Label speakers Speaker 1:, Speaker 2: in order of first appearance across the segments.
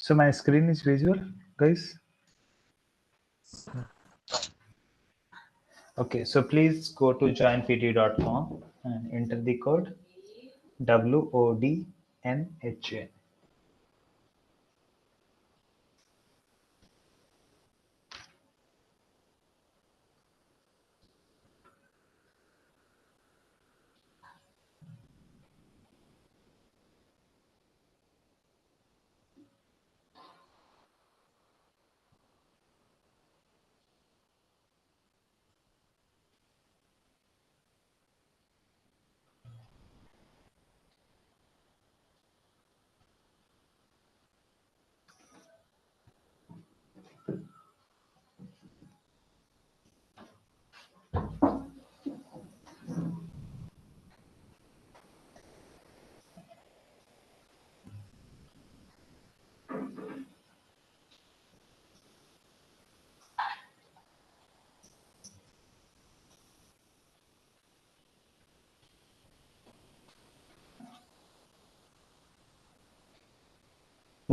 Speaker 1: So my screen is visual, guys. Okay, so please go to joinpt.com and enter the code WODNHA.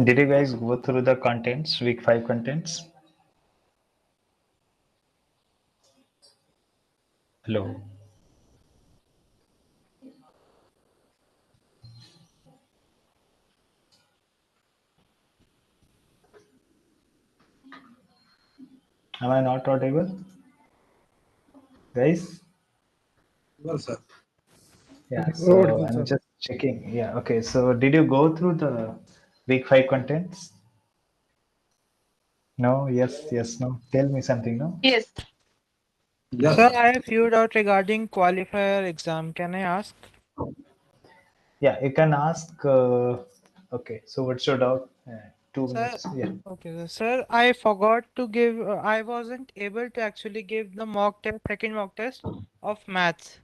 Speaker 1: Did you guys go through the contents, week 5 contents? Hello. Am I not audible? Guys?
Speaker 2: No, sir.
Speaker 1: Yeah, so
Speaker 3: Audible,
Speaker 1: I'm
Speaker 3: sir.
Speaker 1: just checking. Yeah, okay. So did you go through the week 5 contents? No, yes, yes, no. Tell me something, no?
Speaker 4: Yes.
Speaker 2: Yes.
Speaker 3: Sir, I have few doubt regarding qualifier exam. Can I ask?
Speaker 1: Yeah, you can ask. Okay, so what's your doubt? 2
Speaker 3: Sir,
Speaker 1: minutes. Yeah.
Speaker 3: okay, sir. I forgot to give. I wasn't able to actually give the mock test, second mock test of maths.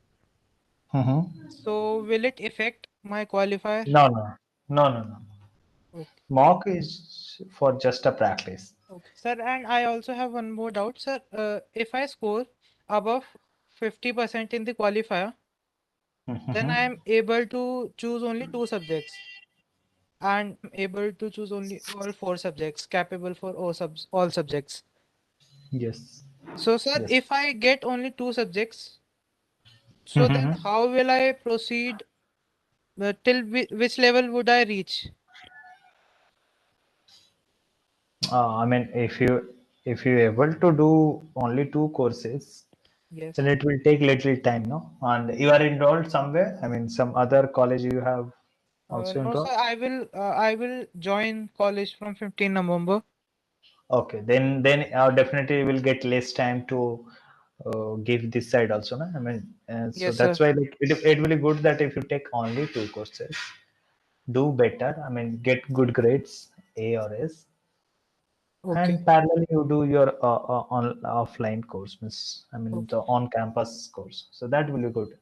Speaker 1: Mm-hmm.
Speaker 3: So will it affect my qualifier?
Speaker 1: No, no, no, no, no.
Speaker 3: Okay.
Speaker 1: Mock is for just a practice.
Speaker 3: Okay, sir. And I also have one more doubt, sir. If I score above 50% in the qualifier, then I am able to choose only 2 subjects. And able to choose only all 4 subjects, capable for all subjects.
Speaker 1: Yes.
Speaker 3: So, sir,
Speaker 1: Yes.
Speaker 3: if I get only 2 subjects, so then how will I proceed? Till which level would I reach?
Speaker 1: I mean, if you able to do only 2 courses,
Speaker 3: Yes.
Speaker 1: then it will take little time, no? And you are enrolled somewhere. I mean, some other college you have also
Speaker 3: No, sir,
Speaker 1: enrolled.
Speaker 3: I will join college from 15 November.
Speaker 1: Okay, then definitely will get less time to give this side also, no? I mean, so
Speaker 3: Yes, sir.
Speaker 1: that's why like it will be good that if you take only 2 courses, do better. I mean, get good grades, A or S,
Speaker 3: Okay.
Speaker 1: and parallel you do your on offline course, miss. I mean,
Speaker 3: Okay.
Speaker 1: the on-campus course. So that will be good.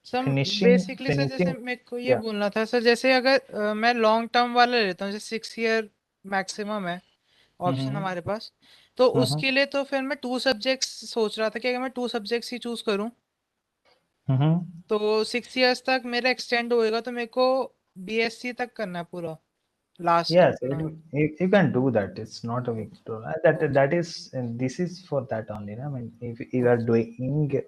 Speaker 3: Sir
Speaker 1: Finishing,
Speaker 3: basically sir जैसे
Speaker 1: finishing.
Speaker 3: मेरे को ये
Speaker 1: Yeah.
Speaker 3: बोलना था sir, जैसे अगर मैं long term वाला लेता हूँ, जैसे 6 ईयर मैक्सिमम है ऑप्शन हमारे पास, तो उसके लिए तो फिर मैं 2 सब्जेक्ट्स सोच रहा था कि अगर मैं 2 सब्जेक्ट्स ही चूज करूँ तो 6 ईयर्स तक मेरा एक्सटेंड होएगा, तो मेरे को बीएससी तक करना है पूरा लास्ट
Speaker 1: Yes,
Speaker 3: अपना।
Speaker 1: you can do that. It's not a big
Speaker 3: okay
Speaker 1: deal.
Speaker 3: Okay
Speaker 1: That is, and this is for that only. I mean, if you are
Speaker 3: okay
Speaker 1: doing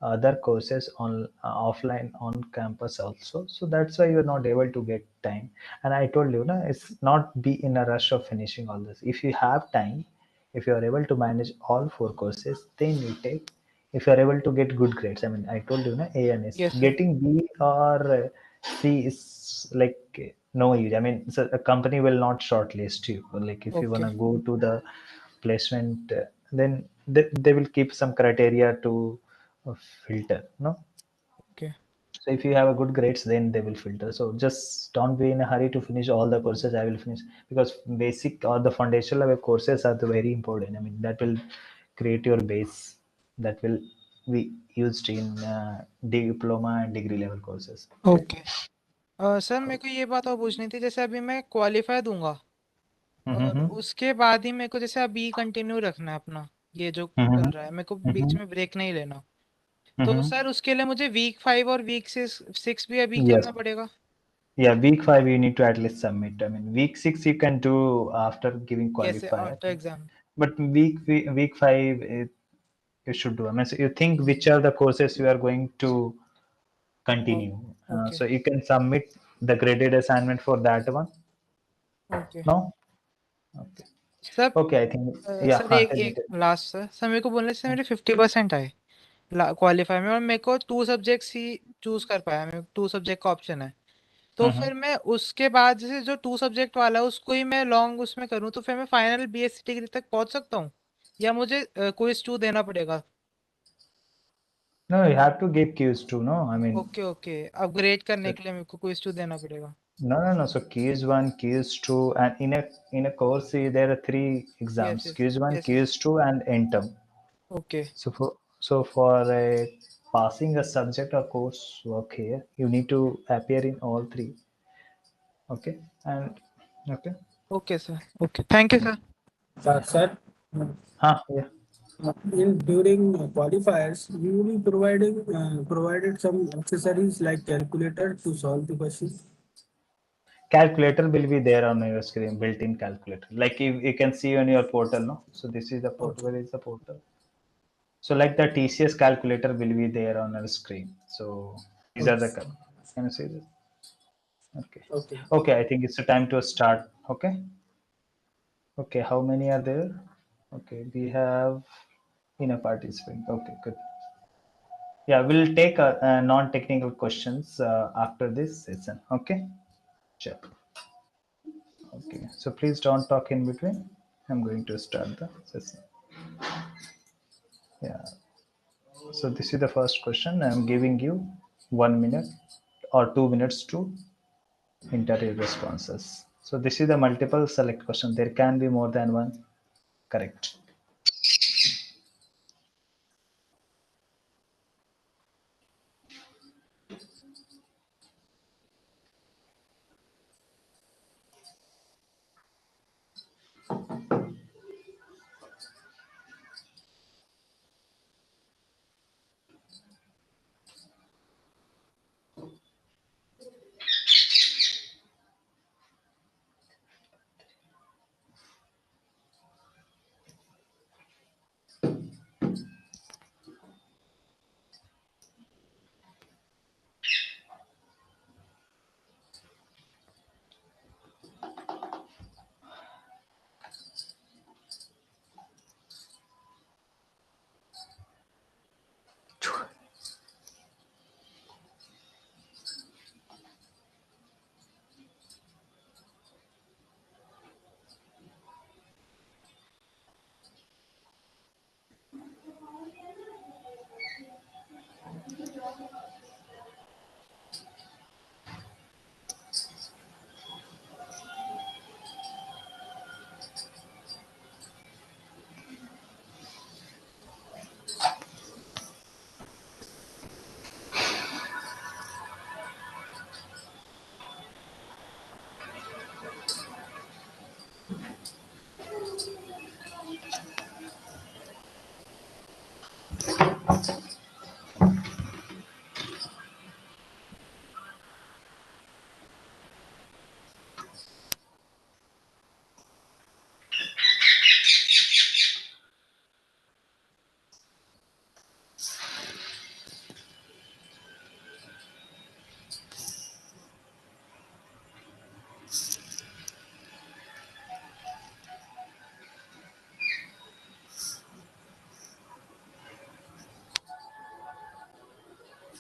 Speaker 1: other courses on offline on campus also, so that's why you're not able to get time. And I told you, no, it's not be in a rush of finishing all this. If you have time, if you are able to manage all 4 courses, then you take. If you are able to get good grades, I mean, I told you, no, A and S.
Speaker 3: Yes sir
Speaker 1: Getting B or C is like no use. I mean, so a company will not shortlist you. Like if you
Speaker 3: okay
Speaker 1: wanna go to the placement, then they will keep some criteria to filter. No,
Speaker 3: okay
Speaker 1: so if you have a good grades, then they will filter. So just don't be in a hurry to finish all the courses. I will finish because basic or the foundational level courses are the very important. I mean, that will create your base that will be used in diploma and degree level courses. Okay.
Speaker 3: Okay sir मेरे को ये बात और पूछनी थी, जैसे अभी मैं क्वालिफाई दूंगा और
Speaker 1: Mm-hmm.
Speaker 3: उसके बाद ही मेरे को जैसे अभी कंटिन्यू रखना है अपना ये जो चल
Speaker 1: Mm-hmm.
Speaker 3: रहा है, मेरे को बीच
Speaker 1: Mm-hmm.
Speaker 3: में ब्रेक नहीं लेना, तो
Speaker 1: Mm-hmm.
Speaker 3: सर उसके लिए मुझे वीक 5 और वीक 6 भी अभी
Speaker 1: Yes.
Speaker 3: करना पड़ेगा?
Speaker 1: Yeah, week 5 you need to at least submit. I mean, week 6 you can do after giving
Speaker 3: Yes,
Speaker 1: qualifier,
Speaker 3: after exam.
Speaker 1: but week 5 you should do. I mean, so you think which are the courses you are going to
Speaker 3: Oh,
Speaker 1: continue.
Speaker 3: okay,
Speaker 1: So you can submit the graded assignment for that one.
Speaker 3: okay.
Speaker 1: No? Okay.
Speaker 3: Sir
Speaker 1: Okay, I think, yeah,
Speaker 3: sir
Speaker 1: हाँ,
Speaker 3: एक
Speaker 1: tell me,
Speaker 3: एक
Speaker 1: tell me.
Speaker 3: Last sir मेरे को बोलने से मेरे 50% आए qualify में, और मेरे को 2 सब्जेक्ट्स ही चूज कर पाया, मेरे 2 सब्जेक्ट का ऑप्शन है। तो
Speaker 1: हम्म,
Speaker 3: फिर मैं उसके बाद जैसे जो 2 सब्जेक्ट वाला है उसको ही मैं लॉन्ग उसमें करूँ तो फिर मैं फाइनल बीएससी डिग्री तक पहुंच सकता हूँ, या मुझे क्विज 2 देना पड़ेगा?
Speaker 1: No, you have to give Qs too, no? I mean,
Speaker 3: okay okay, upgrade करने
Speaker 1: so,
Speaker 3: के लिए मेरे को क्विज 2 देना पड़ेगा?
Speaker 1: no. So Q 1, Q 2, and in a course there are 3
Speaker 3: yes
Speaker 1: exams:
Speaker 3: yes
Speaker 1: Q 1,
Speaker 3: yes
Speaker 1: Q
Speaker 3: yes
Speaker 1: 2, and end-term.
Speaker 3: Okay
Speaker 1: So for passing a subject or course work here, you need to appear in all 3. Okay, and okay,
Speaker 3: okay sir, okay, thank you sir.
Speaker 2: Sir,
Speaker 1: yeah.
Speaker 2: in during qualifiers, you will be provided some accessories like calculator to solve the questions.
Speaker 1: Calculator will be there on your screen, built-in calculator. Like you can see on your portal, no? So this is the portal.
Speaker 2: Okay.
Speaker 1: Where is the portal? So like the TCS calculator will be there on our screen. So these are
Speaker 2: Okay.
Speaker 1: the. Can you see this? Okay.
Speaker 2: Okay.
Speaker 1: Okay, I think it's the time to start. Okay. Okay, how many are there? Okay, we have enough participants. Okay, good. Yeah, we'll take non-technical questions after this session. Okay. Sure. Okay. So please don't talk in between. I'm going to start the session. Yeah. So this is the first question. I'm giving you 1 minute or 2 minutes to enter your responses. So this is the multiple select question. There can be more than one correct.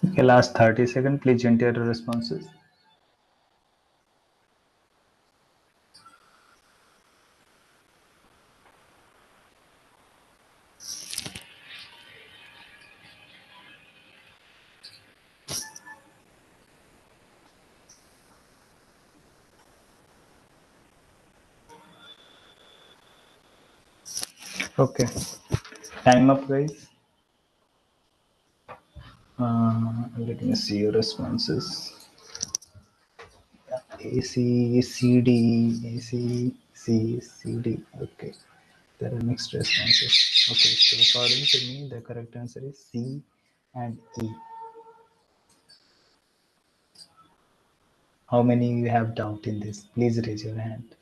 Speaker 1: Okay, last 30 seconds. Please enter your responses. Okay, time up, guys. Let me see your responses. A C C D A C C C D. Okay, there are mixed responses. Okay, so according to me, the correct answer is C and E. How many you have doubt in this? Please raise your hand.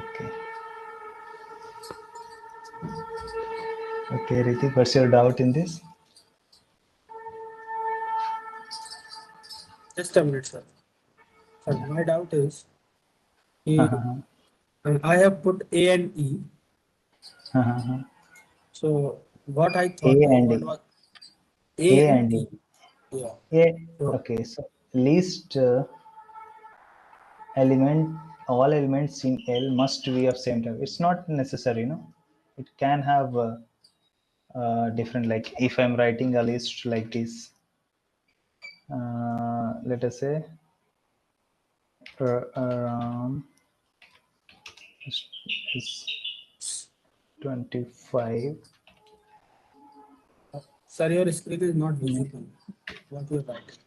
Speaker 1: Okay. Okay, Ritik, what's your doubt in this?
Speaker 2: Just a minute, sir. Sir, my doubt is,
Speaker 1: Uh-huh.
Speaker 2: I have put A and E.
Speaker 1: Uh-huh.
Speaker 2: So what I
Speaker 1: A
Speaker 2: thought,
Speaker 1: and
Speaker 2: what
Speaker 1: E.
Speaker 2: was
Speaker 1: A
Speaker 2: A and
Speaker 1: and
Speaker 2: E?
Speaker 1: E.
Speaker 2: Yeah.
Speaker 1: A.
Speaker 2: So
Speaker 1: Okay, so least element, all elements in L must be of same type. It's not necessary, no. It can have different. Like if I'm writing a list like this, let us say is 25.
Speaker 2: sir, your screen is not visible. What you are writing?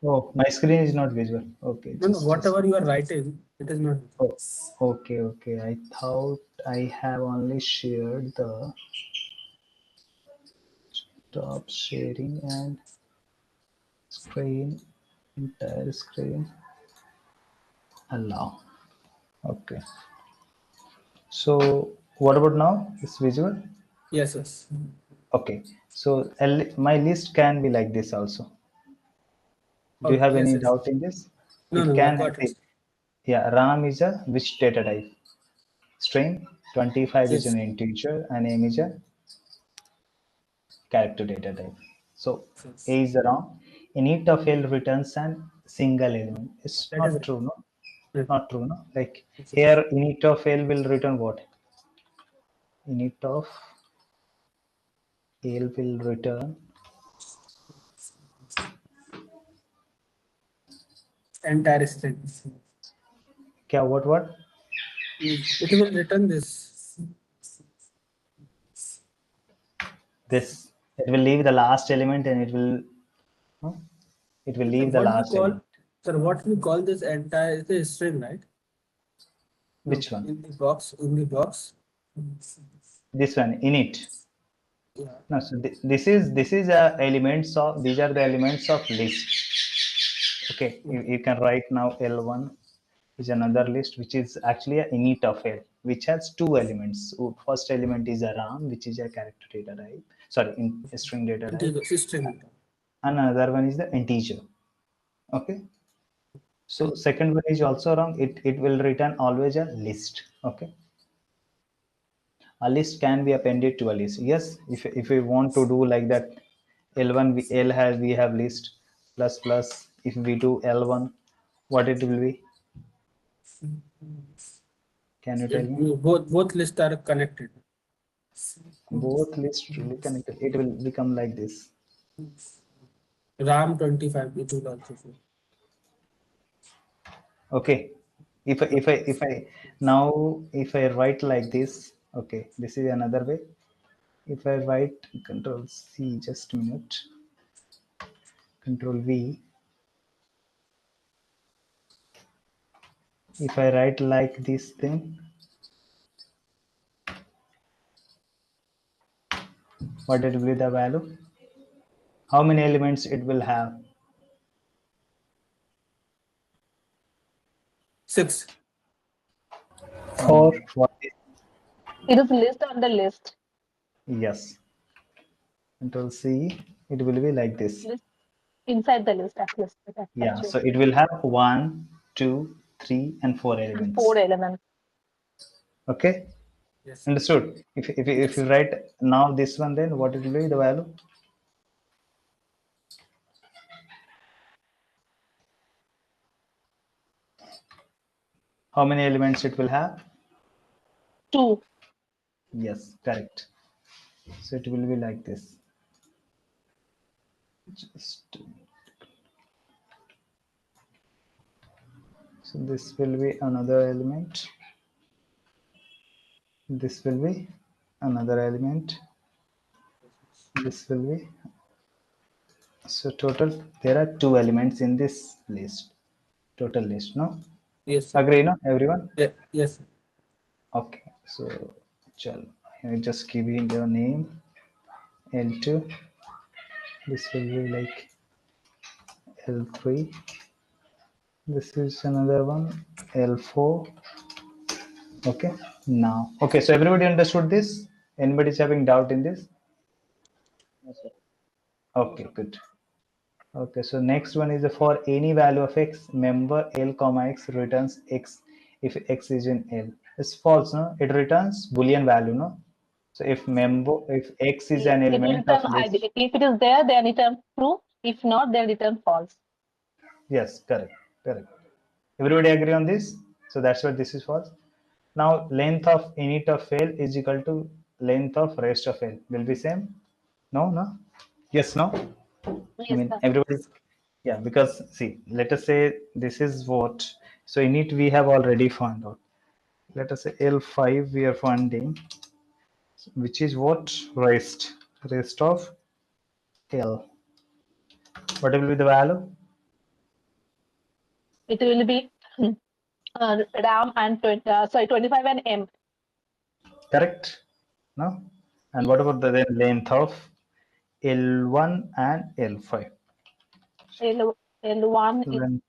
Speaker 1: Oh, my screen is not visible. Okay,
Speaker 2: No, no.
Speaker 1: just a
Speaker 2: Whatever you are writing, it is not.
Speaker 1: Oh, okay, okay. I thought I have only shared the stop sharing and screen, entire screen. Allow. Okay. So what about now? It's visual.
Speaker 2: Yes, yes.
Speaker 1: Okay. So my list can be like this also. Do you
Speaker 2: Okay.
Speaker 1: have
Speaker 2: Yes,
Speaker 1: any
Speaker 2: yes.
Speaker 1: doubt in this?
Speaker 2: No,
Speaker 1: It
Speaker 2: no, no.
Speaker 1: can.
Speaker 2: Got it.
Speaker 1: Yeah, RAM is a which data type? String. 25 is
Speaker 2: Yes.
Speaker 1: an integer and M is a character data type. So
Speaker 2: Yes.
Speaker 1: A is the wrong. Init of L returns an single element. It's
Speaker 2: That is
Speaker 1: not
Speaker 2: right.
Speaker 1: true, no?
Speaker 2: Yes.
Speaker 1: Not true, no? Like
Speaker 2: Yes.
Speaker 1: here, init of L will return what? Init of L will return.
Speaker 2: Entire string.
Speaker 1: Kya, what?
Speaker 2: It will return this.
Speaker 1: This. It will leave the last element and it will. Huh? It will
Speaker 2: Sir,
Speaker 1: leave the
Speaker 2: what we
Speaker 1: last
Speaker 2: call,
Speaker 1: element.
Speaker 2: sir, what we call this entire is a string, right? No,
Speaker 1: Which one?
Speaker 2: in the box, in the box.
Speaker 1: This one. Init.
Speaker 2: Yeah.
Speaker 1: No, so this is elements of, these are the elements of list. Okay, you can write now L1 is another list which is actually a init of L, which has two elements. First element is a RAM, which is a character data type. Sorry, in a string data type.
Speaker 2: Integer, string.
Speaker 1: Another one is the integer. Okay. So second one is also wrong. It will return always a list. Okay. A list can be appended to a list. Yes, if we want to do like that, L1 L has we have list plus plus. If we do L1, what it will be? Can you tell me?
Speaker 2: Both lists are connected.
Speaker 1: Both lists really connected. It will become like this.
Speaker 2: RAM 25, it will also show.
Speaker 1: Okay. If I now if I write like this, okay, this is another way. If I write Control C, just a minute, Control V. If I write like this thing, what it will be the value? How many elements it will have?
Speaker 2: 6.
Speaker 4: Four.
Speaker 1: What
Speaker 4: It is list on the list.
Speaker 1: yes. Control C, it will be like this.
Speaker 4: List inside the list at list.
Speaker 1: Yeah,
Speaker 4: Actually.
Speaker 1: so it will have 1, 2, 3, and 4
Speaker 4: And
Speaker 1: elements.
Speaker 4: 4 elements.
Speaker 1: Okay,
Speaker 2: Yes.
Speaker 1: understood. If you write now this one, then what it will be the value? How many elements it will have?
Speaker 4: 2.
Speaker 1: Yes, correct. So it will be like this. Just so this will be another element. This will be another element. This will be, so total there are 2 elements in this list. Total list, no?
Speaker 2: Yes, sir.
Speaker 1: Agree, no? Everyone?
Speaker 2: Yeah, yes, sir.
Speaker 1: Okay, so chal, I just give you your name L2. This will be like L3. This is another one, L4. Okay, now, okay, so everybody understood this? Anybody is having doubt in this?
Speaker 5: Yes, sir.
Speaker 1: Okay, good. Okay, so next one is for any value of x, member L comma x returns x if x is in L. It's false, no? It returns Boolean value, no? So if x is an
Speaker 4: It will
Speaker 1: element of
Speaker 4: return
Speaker 1: this,
Speaker 4: if it is there, then return true. If not, then return false.
Speaker 1: yes, correct, correct. Everybody agree on this? So that's what this is false. Now length of init of L is equal to length of rest of L. Will be same? No, no? Yes, no? I
Speaker 4: Yes,
Speaker 1: mean,
Speaker 4: sir.
Speaker 1: everybody, yeah, because see, let us say this is what, so in it we have already found out. Let us say L5 we are finding, which is what? Rest of L. What will be the value?
Speaker 4: It will be RAM and 25 and M.
Speaker 1: Correct? No? And what about the then length of L1 and L5?
Speaker 4: L1 is
Speaker 1: Then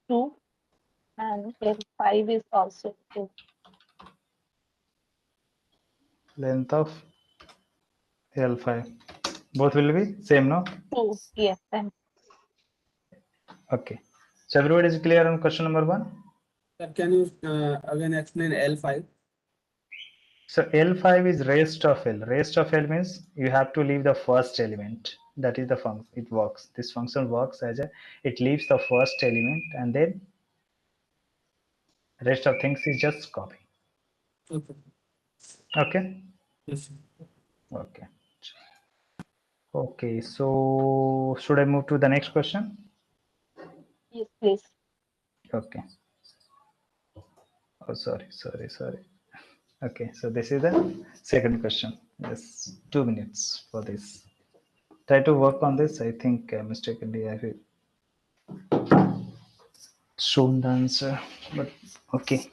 Speaker 4: 2 and L5 is also 2.
Speaker 1: length of L5. Both will be same, no?
Speaker 4: 2, yes. And
Speaker 1: Okay. So everybody is clear on question number 1?
Speaker 2: Sir, can you again explain L5?
Speaker 1: So L5 is rest of L. Rest of L means you have to leave the first element. That is the function. It works. This function works as it leaves the first element and then rest of things is just copy.
Speaker 2: Okay.
Speaker 1: Okay.
Speaker 2: Yes, sir.
Speaker 1: Okay. Okay. So should I move to the next question?
Speaker 4: yes, please.
Speaker 1: Okay. Oh, sorry. Okay. So this is the second question. Yes, 2 minutes for this. Try to work on this. I think mistakenly I have shown the answer, but okay.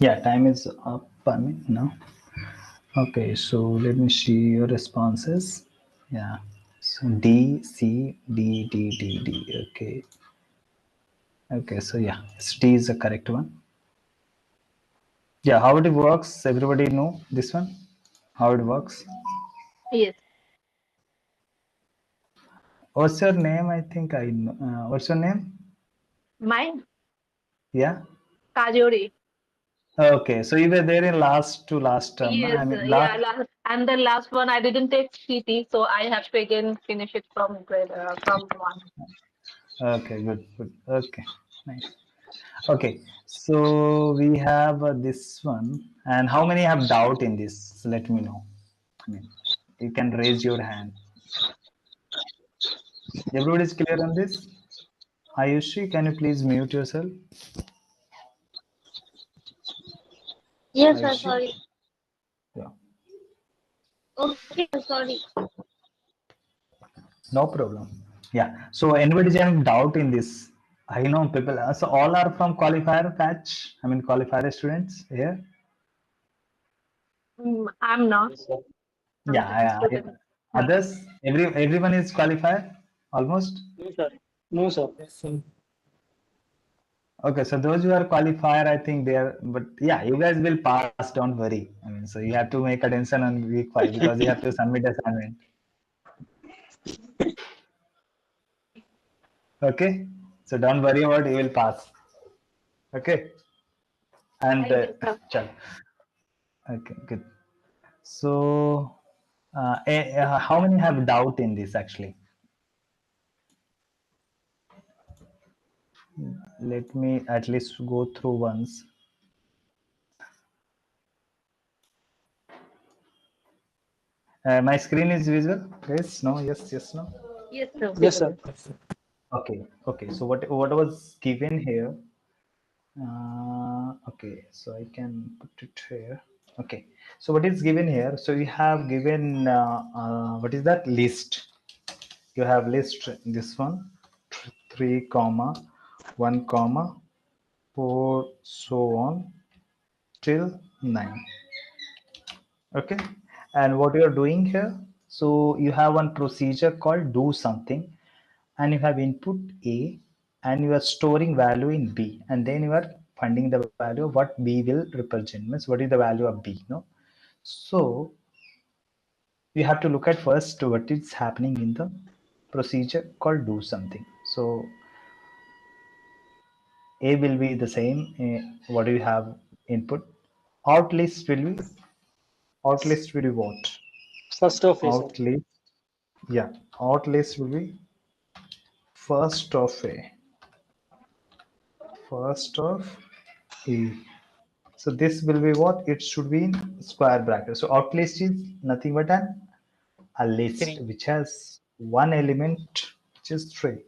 Speaker 1: Yeah, time is up. I mean, no. Okay, so let me see your responses. Yeah. So D, C, D, D, D, D. Okay. Okay, so yeah, D is the correct one. Yeah, how it works, everybody know this one? How it works?
Speaker 4: Yes.
Speaker 1: What's your name? I think I know. What's your name?
Speaker 4: Mine,
Speaker 1: Yeah.
Speaker 4: Kajori.
Speaker 1: Okay, so you were there in last to last term. No?
Speaker 4: Yes,
Speaker 1: I mean,
Speaker 4: yeah. And the last one I didn't take CT, so I have to again finish it from grade from 1.
Speaker 1: Okay, good, good. Okay, nice. Okay, so we have this one, and how many have doubt in this? So let me know. I mean, you can raise your hand. Everybody is clear on this? Ayushi, can you please mute yourself?
Speaker 6: Yes, sir,
Speaker 1: Ayushi?
Speaker 6: sorry.
Speaker 1: Yeah,
Speaker 6: Okay, sorry.
Speaker 1: no problem. Yeah. So anybody have doubt in this? I know people. So all are from qualifier batch. I mean qualifier students here.
Speaker 4: I'm not.
Speaker 5: Yes, sir.
Speaker 4: I'm
Speaker 1: Yeah.
Speaker 4: student.
Speaker 1: Others. Everyone is qualifier almost.
Speaker 5: No, sir. No, sir.
Speaker 2: Yes, sir.
Speaker 1: Okay. So those who are qualifier, I think they are. But yeah, you guys will pass. Don't worry. I mean, so you have to make attention on week 5 because you have to submit assignment. Okay. So don't worry about it, you will pass. Okay. And
Speaker 4: Thank you, sir.
Speaker 1: chal. Okay. Good. So, how many have doubt in this actually? Let me at least go through once. My screen is visible? Yes, no, yes, yes, no.
Speaker 4: Yes, sir.
Speaker 5: Yes, sir.
Speaker 2: Yes, sir.
Speaker 1: Okay, okay. So what was given here? Okay, so I can put it here. Okay, so what is given here? So you have given what is that list? You have list this one, 3 comma 1 comma 4 so on till 9. Okay, and what you are doing here, so you have one procedure called do something, and you have input A, and you are storing value in B, and then you are finding the value of what B will represent, means what is the value of B, no? So you have to look at first what is happening in the procedure called do something. So A will be the same, what do you have input, out list will be, out list will be what,
Speaker 5: First of A, sir.
Speaker 1: out list, yeah, out list will be first of A, first of A. So this will be what, it should be in square bracket. So out list is nothing but a list
Speaker 5: 3.
Speaker 1: which has one element which is 3.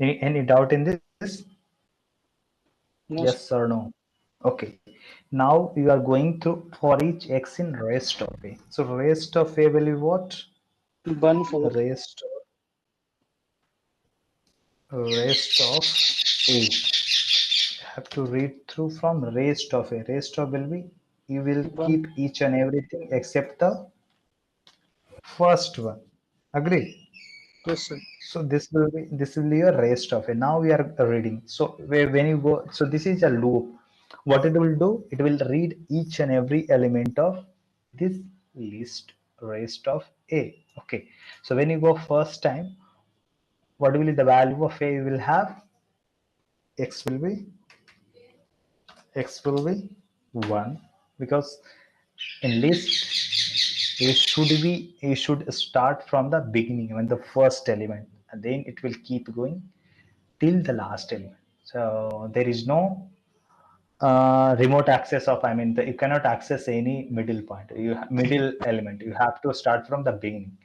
Speaker 1: Any doubt in this?
Speaker 5: No, sir.
Speaker 1: Yes or no? Okay. Now you are going through for each x in rest of A. So rest of A will be what?
Speaker 5: 1 4.
Speaker 1: Rest of A. Have to read through from rest of A. Rest of will be, you will
Speaker 5: 1.
Speaker 1: keep each and everything except the first one. Agree?
Speaker 5: Yes, sir.
Speaker 1: So this will be a rest of it. Now we are reading. So when you go, so this is a loop. What it will do, it will read each and every element of this list rest of A. Okay. So when you go first time, what will be the value of A you will have? X will be 1, because in list it should start from the beginning, when the first element, and then it will keep going till the last element. So there is no remote access of, I mean, you cannot access any middle point, middle element. You have to start from the beginning.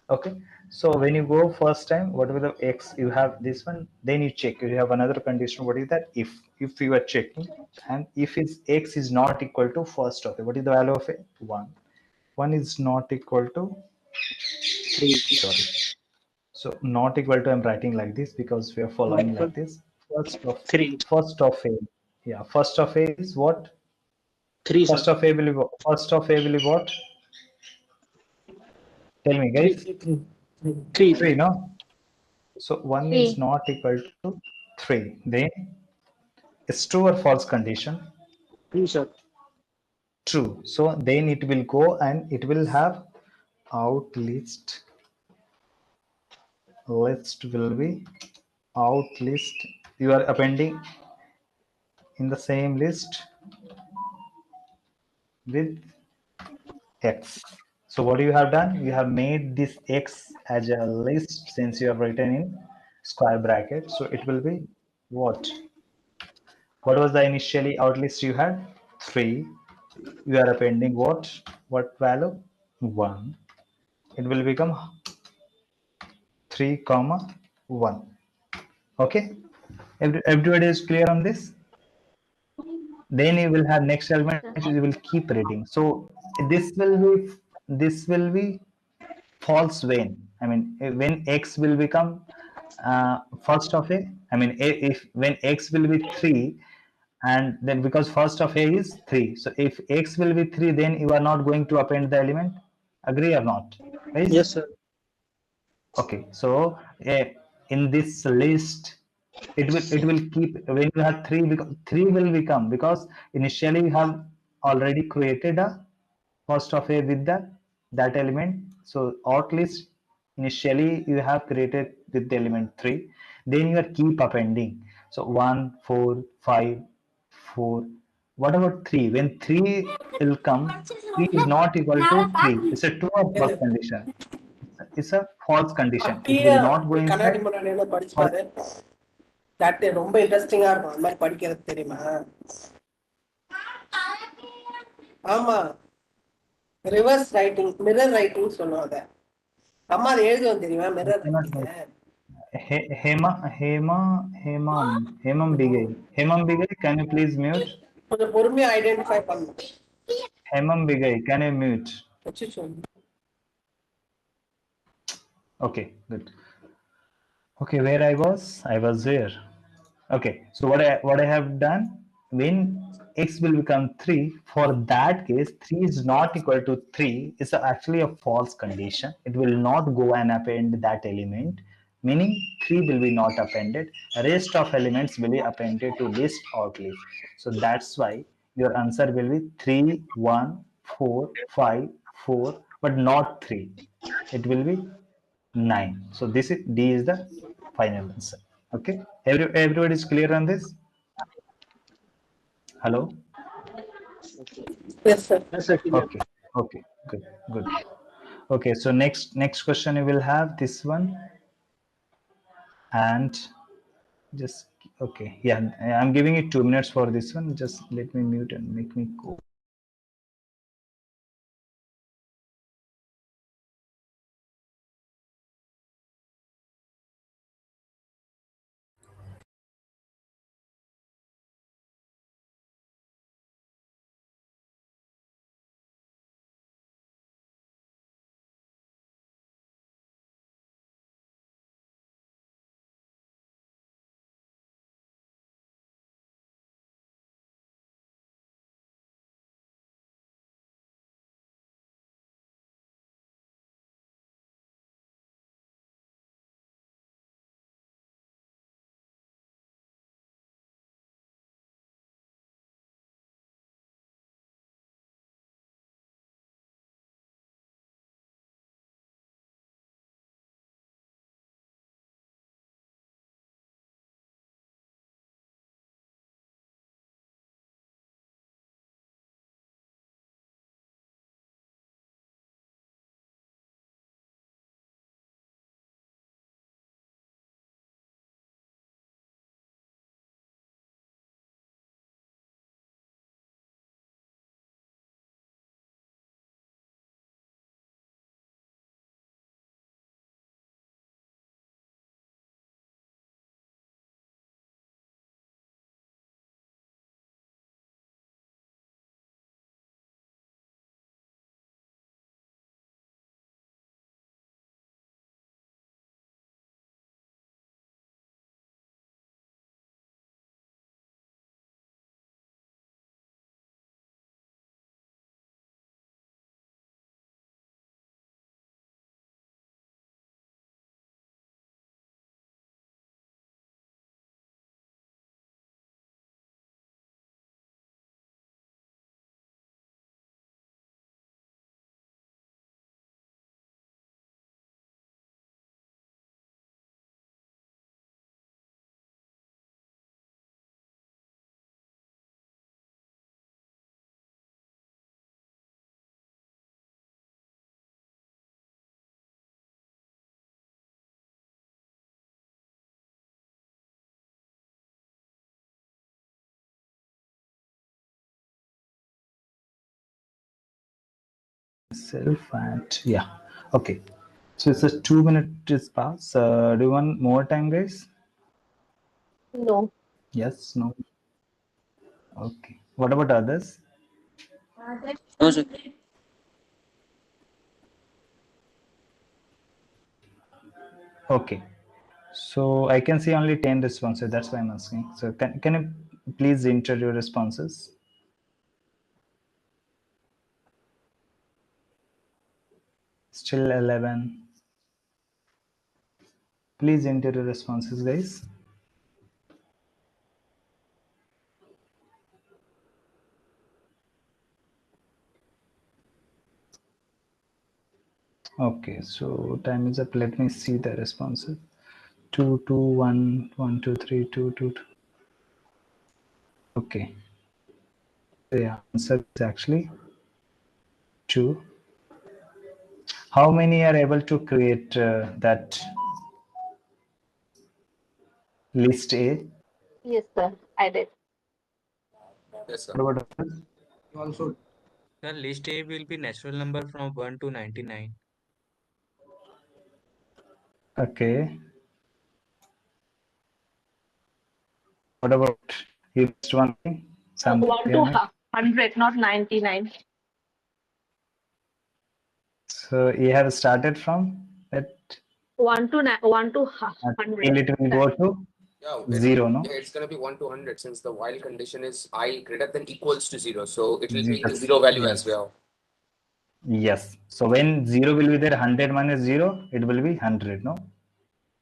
Speaker 1: Okay. So when you go first time, whatever the x you have this one, then you check. You have another condition. What is that? If you are checking, and if its x is not equal to first of it, what is the value of a 1? 1 is not equal to,
Speaker 5: 3.
Speaker 1: sorry. So not equal to, I'm writing like this because we are
Speaker 5: Not
Speaker 1: following
Speaker 5: equal.
Speaker 1: like this. First
Speaker 5: 3.
Speaker 1: of a, yeah, first of a is what?
Speaker 5: 3, sir.
Speaker 1: First of a will be what? First of a will be what? Tell me,
Speaker 5: 3.
Speaker 1: guys.
Speaker 5: 3.
Speaker 1: 3, no? So 1 is
Speaker 6: 3.
Speaker 1: not equal to 3. Then it's true or false condition?
Speaker 5: 2, sir.
Speaker 1: True. So then it will go and it will have out list. List will be out list. You are appending in the same list with x. So what you have done? You have made this x as a list, since you have written in square bracket. So it will be what? What was the initially out list you had? 3. You are appending what? What value? 1. It will become 3 comma 1. Okay. Everybody is clear on this? Then you will have next element, you will keep reading. So this will be false when, I mean, when x will become first of a, I mean, if when x will be 3, and then because first of a is 3, so if x will be 3, then you are not going to append the element. Agree or not, guys?
Speaker 5: Yes, sir.
Speaker 1: Okay, so in this list, it will keep when you have 3, because 3 will become, because initially you have already created a first of a with that element. So out list initially you have created with the element 3, then you are keep appending. So 1, 4, 5, 4. What about 3? When 3 will come, 3 is not equal to 3. It's a true or false condition. It's a false condition. It will not go
Speaker 7: கண்ணாடி
Speaker 1: inside.
Speaker 7: முன்னாடி என்ன படிச்சு பாரு. That ரொம்ப இன்ட்ரெஸ்டிங்கா இருக்கும் அந்த மாதிரி படிக்கிறது தெரியுமா? ஆமா, ரிவர்ஸ் ரைட்டிங், மிரர் ரைட்டிங் சொல்லுவாங்க. அம்மா அதை எழுதுவோம் தெரியுமா mirror writing.
Speaker 1: Hemam Bigai, can you please mute?
Speaker 7: கொஞ்சம் பொறுமையா ஐடென்டிஃபை பண்ணணும்.
Speaker 1: Hemam Bigai, can you mute? Okay, good. Okay, where I was there. Okay, so what I have done, when x will become 3, for that case 3 is not equal to 3, it's actually a false condition. It will not go and append that element, meaning 3 will be not appended. Rest of elements will be appended to list out list. So that's why your answer will be 3, 1, 4, 5, 4, but not 3. It will be 9. So this is D is the final answer. Okay, everybody is clear on this? Hello?
Speaker 7: Yes, sir.
Speaker 5: Yes, sir. Clear.
Speaker 1: Okay, good. Okay, so next question you will have this one, and just okay, yeah, I'm giving you 2 minutes for this one. Just let me mute and make me go. Self and yeah. Okay. So it's a 2 minutes pass. Do you want more time, guys?
Speaker 4: No.
Speaker 1: Yes, no. Okay. What about others?
Speaker 5: No, sir.
Speaker 1: Okay. So I can see only 10 responses. That's why I'm asking. So can you please enter your responses? Still 11. Please enter your responses, guys. Okay, so time is up. Let me see the responses. 2, 2, 1, 1, 2, 3, 2, 2, 2. Okay. The answer is actually 2. How many are able to create that list A?
Speaker 4: Yes, sir. I did.
Speaker 8: Yes, sir.
Speaker 1: What about others?
Speaker 2: Also,
Speaker 8: The list A will be natural number from 1 to 99.
Speaker 1: Okay. What about you? Missed one thing?
Speaker 4: So
Speaker 1: Something
Speaker 4: 1 to
Speaker 1: behind it?
Speaker 4: 100, not 99.
Speaker 1: So you have started from that
Speaker 4: 1 to
Speaker 1: till
Speaker 4: 100.
Speaker 1: it will go to
Speaker 8: Yeah,
Speaker 1: 0, no?
Speaker 8: it's going to be 1 to 100 since the while condition is I greater than equals to 0. So it will take the
Speaker 1: Yes.
Speaker 8: 0 value
Speaker 1: Yes.
Speaker 8: as well.
Speaker 1: Yes. So when 0 will be there, 100 minus 0, it will be 100, no?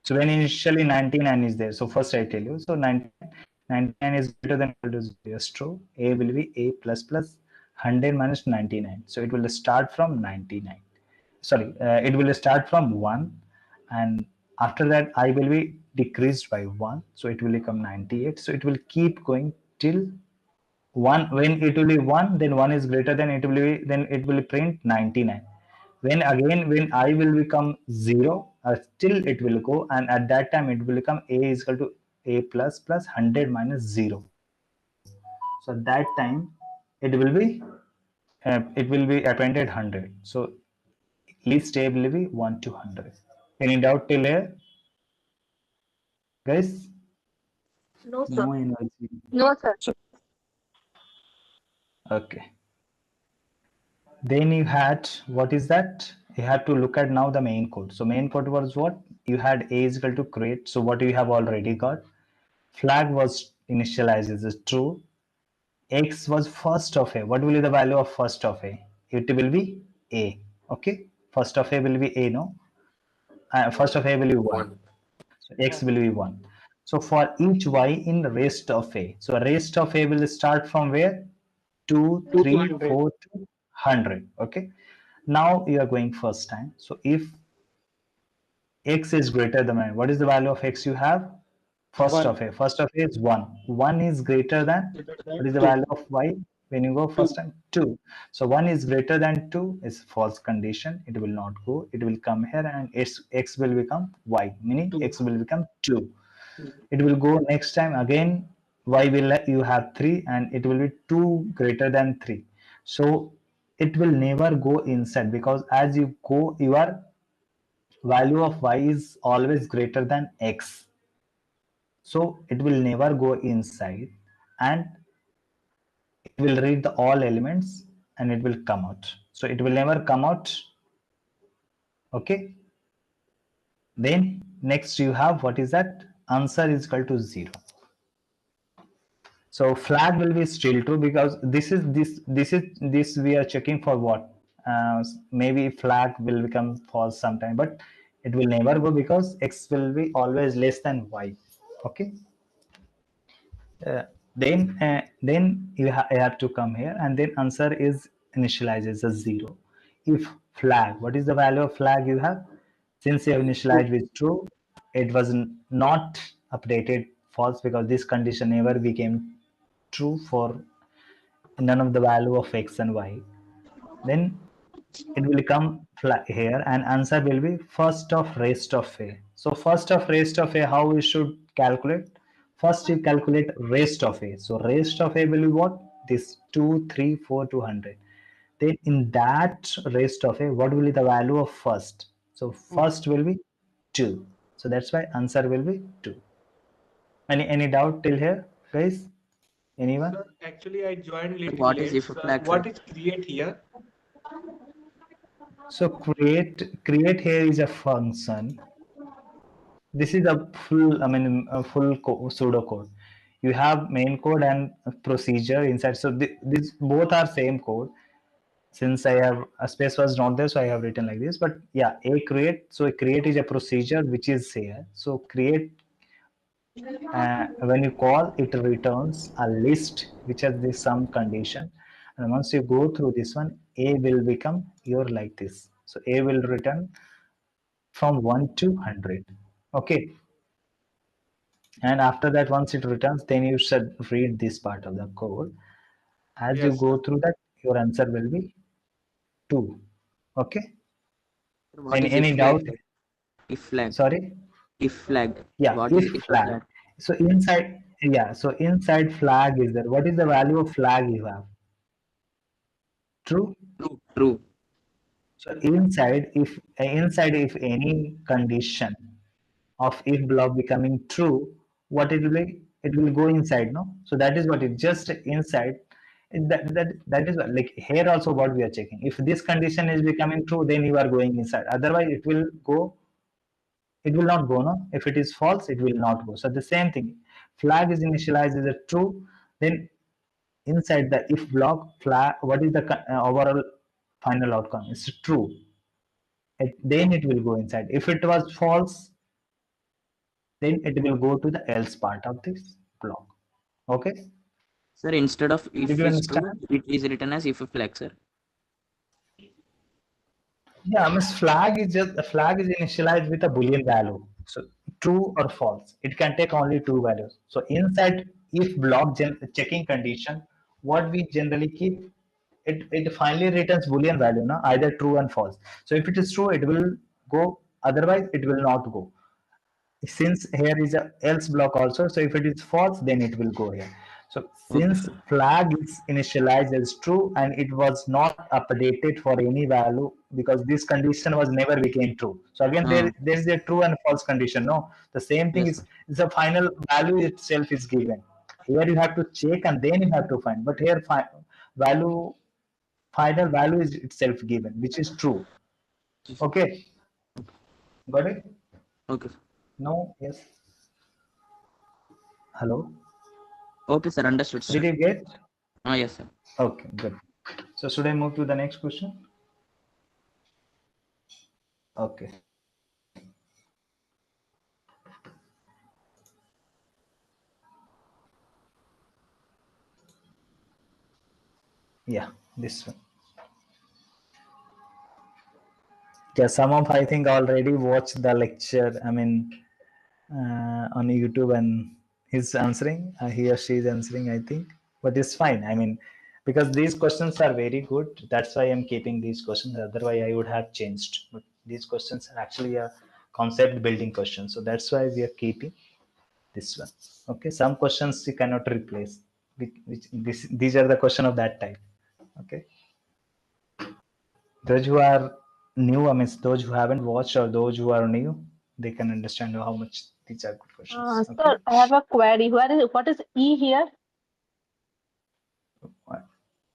Speaker 1: So when initially 99 is there, so first I tell you, so 99 is greater than equal to 0. Yes, true. A will be A plus plus 100 minus 99. So it will start from 99. Sorry, it will start from 1, and after that I will be decreased by 1. So it will become 98. So it will keep going till 1. When it will be 1, then 1 is greater than it will be, then it will print 99. When again when I will become 0, still it will go, and at that time it will become A is equal to A plus plus 100 minus 0. So at that time it will be appended 100. So list A will be 1 to 100. Any doubt till here, guys?
Speaker 4: No, sir.
Speaker 1: No energy.
Speaker 4: No, sir.
Speaker 1: Okay. Then you had, what is that? You have to look at now the main code. So main code was what? You had A is equal to create. So what you have already got. Flag was initialized as true. X was first of A. What will be the value of first of A? It will be A. Okay. First of A will be A, no? First of A will be 1.
Speaker 8: 1.
Speaker 1: So X will be 1. So for each Y in rest of A. So rest of A will start from where? 2,
Speaker 5: 2 to
Speaker 1: 3,
Speaker 5: 100.
Speaker 1: 4 to 100. Okay. Now you are going first time. So if X is greater than, what is the value of X you have? First
Speaker 5: 1.
Speaker 1: of A. First of A is 1. 1 is greater than, what is the
Speaker 5: 2.
Speaker 1: value of Y when you go
Speaker 5: 2.
Speaker 1: first time? 2. So 1 is greater than 2 is false condition. It will not go. It will come here, and X will become Y, meaning
Speaker 5: 2.
Speaker 1: X will become 2. It will go next time again. Y will you have 3, and it will be 2 greater than 3. So it will never go inside, because as you go, your value of Y is always greater than X. So it will never go inside, and it will read the all elements, and it will come out. So it will never come out. Okay. Then next you have, what is that? Answer is equal to 0. So flag will be still true, because this we are checking for what? Maybe flag will become false sometime, but it will never go, because X will be always less than Y. Okay. Then you have to come here, and then answer is initializes as 0. If flag, what is the value of flag you have? Since you have initialized with true, it was not updated false, because this condition never became true for none of the value of X and Y. Then it will come here, and answer will be first of rest of A. So first of rest of A, how we should calculate? First you calculate rest of A. So rest of A will be what? This 2, 3, 4 to 100. then in that rest of a, what will be the value of first? So first will be 2. So that's why answer will be 2. Any doubt till here, guys? Anyone?
Speaker 9: Sir, actually, I joined little
Speaker 5: What is
Speaker 9: late.
Speaker 5: if
Speaker 9: Sir,
Speaker 5: flag,
Speaker 9: what
Speaker 5: sir?
Speaker 9: is create here?
Speaker 1: So create here is a function. This is a full, a full pseudocode. You have main code and procedure inside. So these both are same code. Since I have a space was not there, so I have written like this. But yeah, a create. So a create is a procedure which is here. So create, when you call, it returns a list which has this some condition. And once you go through this one, a will become your like this. So a will return from 1 to 100. Okay. And after that, once it returns, then you should read this part of the code. As you
Speaker 9: Yes,
Speaker 1: go
Speaker 9: sir.
Speaker 1: through that, your answer will be 2. Okay.
Speaker 5: What is
Speaker 1: Any
Speaker 5: if
Speaker 1: doubt?
Speaker 5: flag, sir? If flag.
Speaker 1: Sorry.
Speaker 5: If flag.
Speaker 1: Yeah.
Speaker 5: What is
Speaker 1: If
Speaker 5: if
Speaker 1: flag.
Speaker 5: flag?
Speaker 1: So inside, yeah. So inside flag is there. What is the value of flag you have? True.
Speaker 5: True. True.
Speaker 1: So inside, if any condition of if block becoming true, what it will be? It will go inside, no? So that is what it just inside. That is what, like here also what we are checking. If this condition is becoming true, then you are going inside. Otherwise, it will go. It will not go, no? If it is false, it will not go. So the same thing. Flag is initialized as a true, then inside the if block flag, what is the overall final outcome? It's true. Then it will go inside. If it was false, then it will go to the else part of this block. Okay.
Speaker 5: Sir, instead of
Speaker 1: Did
Speaker 5: if
Speaker 1: you
Speaker 5: is true,
Speaker 1: understand?
Speaker 5: it is written as if flag, sir.
Speaker 1: Yeah, flag is initialized with a boolean value. So true or false. It can take only two values. So inside if block checking condition, what we generally keep, it finally returns boolean value, no? Either true and false. So if it is true, it will go. Otherwise, it will not go. Since here is a else block also, so if it is false, then it will go here. So
Speaker 5: Okay,
Speaker 1: since
Speaker 5: sir.
Speaker 1: flag is initialized as true and it was not updated for any value because this condition was never became true. So again, there is a true and false condition. No, the same thing
Speaker 5: Yes,
Speaker 1: is
Speaker 5: sir.
Speaker 1: the final value itself is given. Here you have to check and then you have to find. But here value final value is itself given, which is true. Okay, got it?
Speaker 5: Okay.
Speaker 1: No, yes. Hello.
Speaker 5: Okay, sir. Understood, sir.
Speaker 1: Did you get?
Speaker 5: Yes, sir.
Speaker 1: Okay, good. So should I move to the next question? Okay. Yeah, this one. Yeah, some of I think already watched the lecture. On YouTube and he's answering. He or she is answering, I think. But it's fine. Because these questions are very good. That's why I'm keeping these questions. Otherwise, I would have changed. But these questions are actually a concept building question. So that's why we are keeping this one. Okay. Some questions you cannot replace. These are the question of that type. Okay. Those who are new, those who haven't watched or those who are new, they can understand how much these are good questions. Okay.
Speaker 4: Sir, I have a query. What is E here?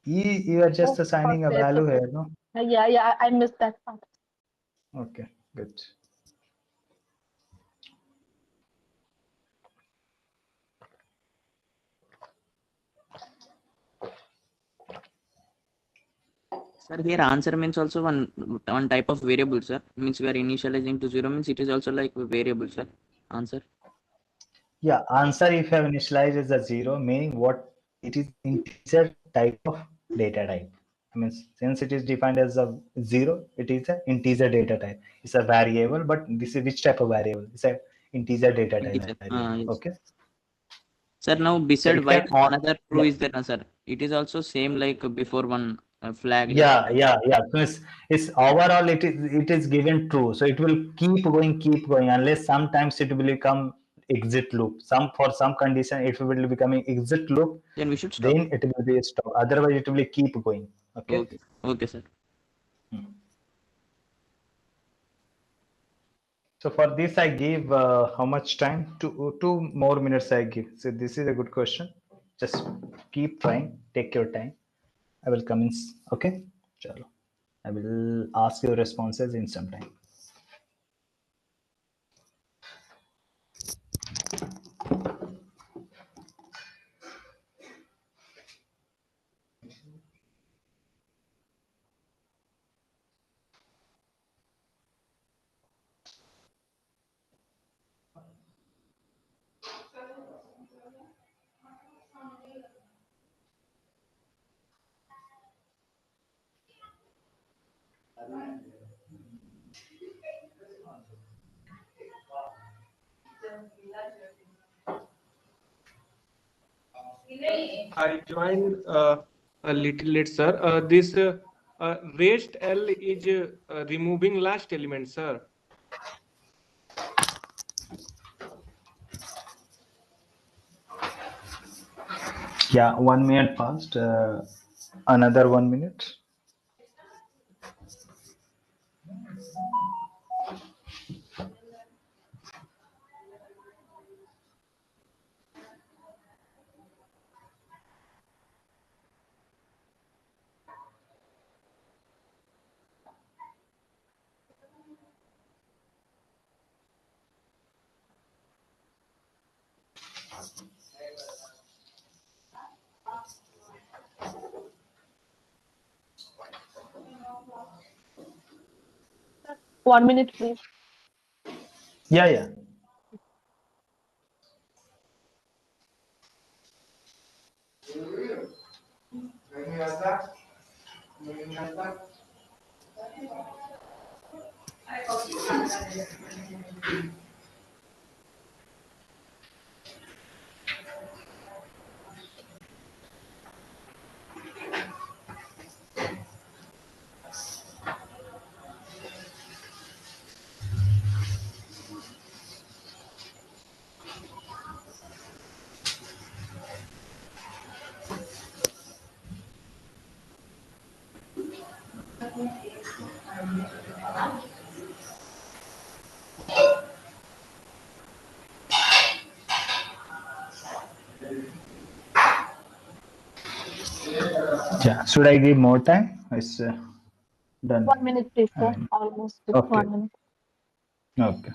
Speaker 1: You are just assigning a
Speaker 4: Okay,
Speaker 1: value
Speaker 4: so-
Speaker 1: here, no?
Speaker 4: Yeah, I missed that part.
Speaker 1: Okay, good.
Speaker 5: Sir, here answer means also one type of variable, sir. Means we are initializing to 0 means it is also like a variable, sir. Answer.
Speaker 1: Yeah, answer if you have initialized as a 0, meaning what it is integer type of data type. Since it is defined as a 0, it is an integer data type. It's a variable, but this is which type of variable? It's a integer data type.
Speaker 5: Integer. Yes.
Speaker 1: Okay.
Speaker 5: Sir, now beside
Speaker 1: it
Speaker 5: white,
Speaker 1: can-
Speaker 5: another true
Speaker 1: yeah.
Speaker 5: is there, sir. It is also same like before one flag.
Speaker 1: Yeah. So it's overall it is given true. So it will keep going unless sometimes it will become exit loop. For some condition it will be becoming exit loop.
Speaker 5: Then we should stop.
Speaker 1: Then it will be a stop. Otherwise it will keep going. Okay.
Speaker 5: Okay. Okay, sir.
Speaker 1: So for this, I give how much time? 2 more minutes I give. So this is a good question. Just keep trying. Take your time. I will come in. Okay. Chalo. I will ask your responses in some time.
Speaker 9: I joined a little late, sir. This rest L is removing last element, sir.
Speaker 1: Yeah, 1 minute passed. Another 1 minute.
Speaker 4: One minute, please.
Speaker 1: Yeah, yeah. Yeah. Should I give more time? It's done.
Speaker 4: 1 minute, please,
Speaker 1: I
Speaker 4: sir.
Speaker 1: mean,
Speaker 4: Almost
Speaker 1: okay.
Speaker 4: 1 minute.
Speaker 1: Okay.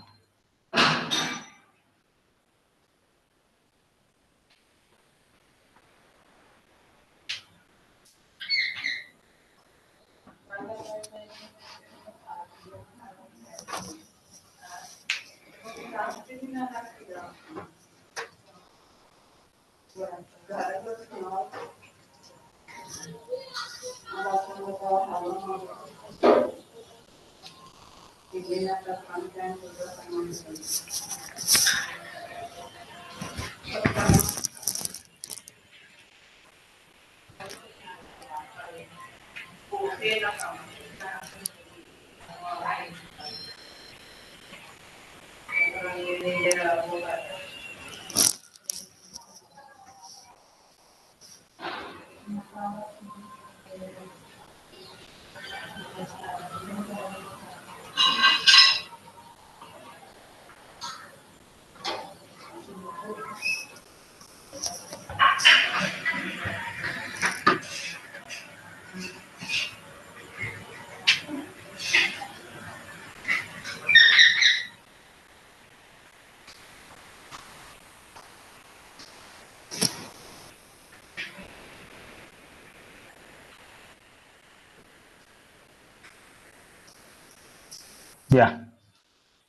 Speaker 1: Yeah.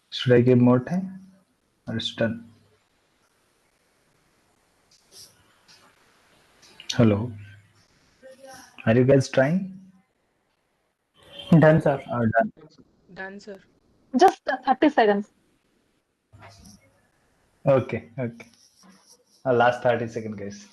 Speaker 1: Should I give more time? Or it's done? Hello. Are you guys trying?
Speaker 2: Done, sir.
Speaker 1: Or done?
Speaker 10: Done, sir.
Speaker 4: Just 30 seconds.
Speaker 1: Okay. Okay. Last 30 seconds, guys.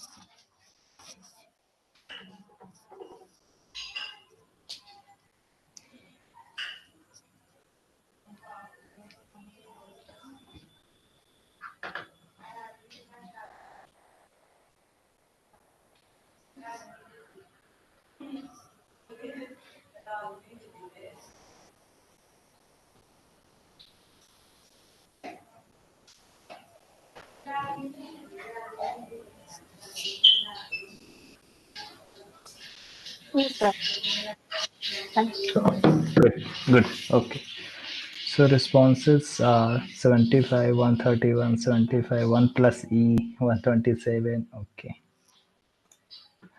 Speaker 4: Yes, sir. Thank you.
Speaker 1: Good. Okay. So responses are 75, 131, 75, 1 plus E, 127. Okay.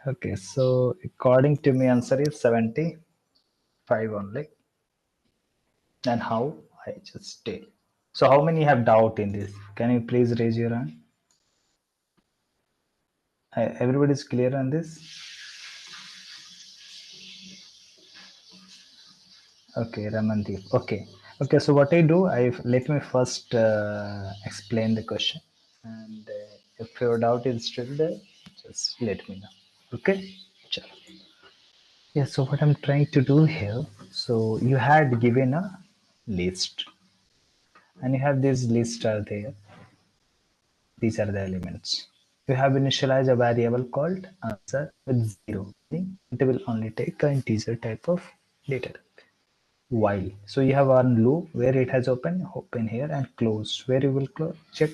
Speaker 1: Okay. So according to me, answer is 75 only. And how? I just tell. So how many have doubt in this? Can you please raise your hand? Everybody's clear on this? Okay, Ramandeep. Okay. Okay, so what I do, let me first explain the question. And if your doubt is still there, just let me know. Okay? Sure. Yeah, so what I'm trying to do here, so you had given a list. And you have this list are there. These are the elements. You have initialized a variable called answer with 0. Meaning it will only take an integer type of data. While, so you have one loop where it has open here and close, where you will close, check,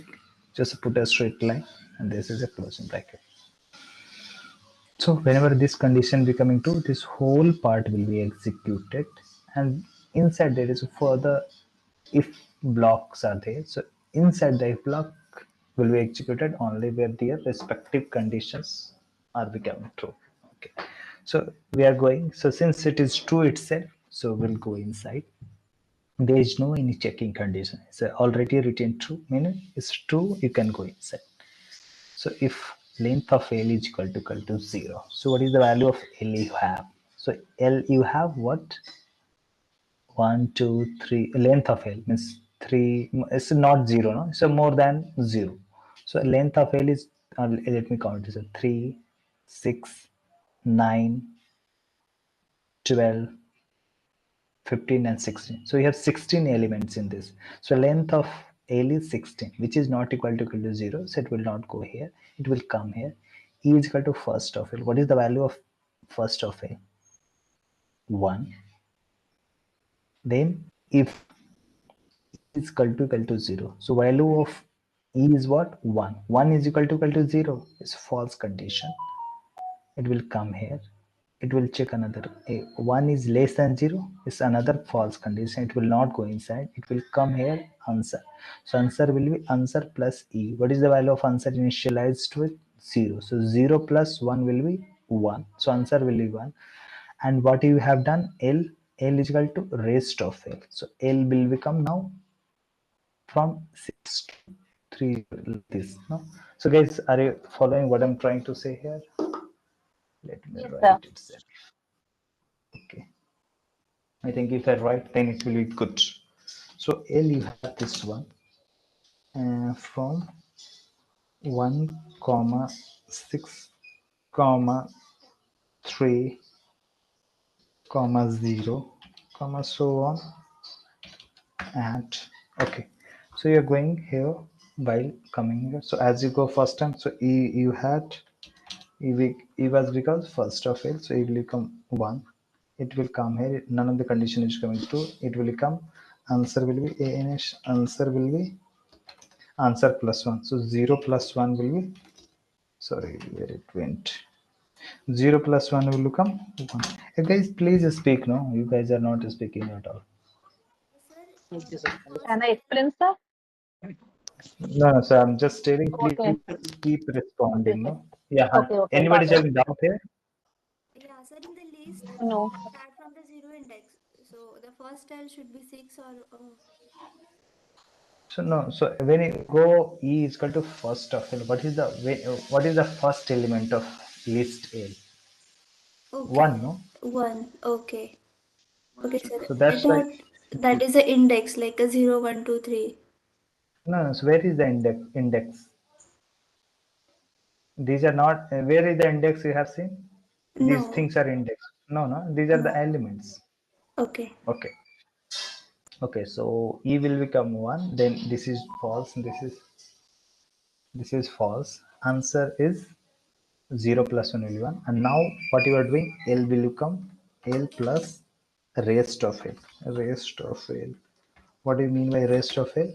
Speaker 1: just put a straight line, and this is a closing bracket. So whenever this condition becoming true, this whole part will be executed, and inside there is further if blocks are there. So inside the if block will be executed only where their respective conditions are becoming true. Okay. So we are going. So since it is true itself, so we'll go inside. There is no any checking condition. It's already written true, meaning it's true, you can go inside. So if length of L is equal to 0, so what is the value of L you have? So L you have what? 1, 2, 3, length of L means 3, it's not 0, no? So more than 0. So length of L is, let me count this, 3, 6, 9, 12, 15 and 16. So you have 16 elements in this. So length of L is 16, which is not equal to 0. So it will not go here. It will come here. E is equal to first of L. What is the value of first of L? 1. Then if E is equal to 0. So value of E is what? 1. 1 is equal to 0. It's false condition. It will come here. It will check another. 1 is less than 0 is another false condition. It will not go inside. It will come here, answer. So answer will be answer plus E. What is the value of answer initialized with 0? So 0 plus 1 will be 1. So answer will be 1. And what you have done, L is equal to rest of L. So L will become now from 6 to 3 this. No? So guys, are you following what I'm trying to say here? Let me
Speaker 4: Yes,
Speaker 1: write it. Okay. I think if I write, then it will be good. So L, you have this one from 1, 6, 3, 0, so on. And okay, so you're going here while coming here. So as you go first time, so you had E was because first of L, so it will become 1. It will come here. None of the condition is coming true. It will come. Answer will be ANS. Answer will be answer plus 1. So 0 plus 1 will be, sorry, where it went. 0 plus 1 will become 1. Hey guys, please speak. No, you guys are not speaking at all.
Speaker 4: Can I explain, sir?
Speaker 1: No, so I'm just telling, please
Speaker 4: Okay.
Speaker 1: keep responding.
Speaker 4: Okay.
Speaker 1: No, yeah.
Speaker 4: Okay.
Speaker 1: Anybody
Speaker 4: Got it.
Speaker 1: having doubt here?
Speaker 6: Yeah, sir, in the list,
Speaker 4: No.
Speaker 6: start from the zero index. So the first tile should be 6 or
Speaker 1: So no, so when you go E is equal to first of L, what is the first element of list L?
Speaker 6: okay.
Speaker 1: 1, no?
Speaker 6: 1. Okay. Okay, sir.
Speaker 1: So
Speaker 6: I
Speaker 1: that's why.
Speaker 6: thought that is the index, like a 0, 1, 2, 3.
Speaker 1: No, so where is the index? These are not, where is the index you have seen? These
Speaker 6: No.
Speaker 1: things are indexed. No, these are the elements.
Speaker 6: Okay.
Speaker 1: Okay. Okay, so E will become 1, then this is false, and this is false. Answer is 0 plus 1 will be 1. And now what you are doing, L will become L plus Rest of L. Rest of L. What do you mean by rest of L?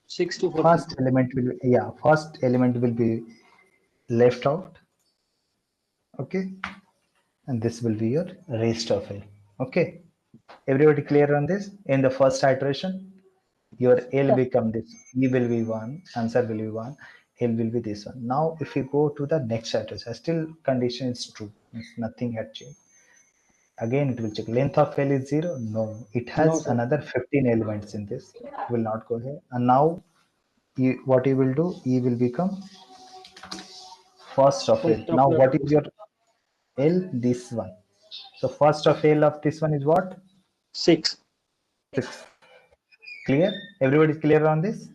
Speaker 2: 6 to 14.
Speaker 1: First element will be, yeah, first element will be left out. Okay. And this will be your rest of L. Okay. Everybody clear on this? In the first iteration, your L become this. E will be 1, answer will be 1, L will be this one. Now, if you go to the next iteration, still condition is true. Means nothing had changed. Again, it will check length of L is 0. No, it has
Speaker 2: sir.
Speaker 1: another 15 elements in this. It will not go here. And now, what you will do, E will become first of L.
Speaker 2: First of
Speaker 1: Now,
Speaker 2: the-
Speaker 1: what is your L? This one. So, first of L of this one is what?
Speaker 2: 6.
Speaker 1: 6. Clear? Everybody is clear on this?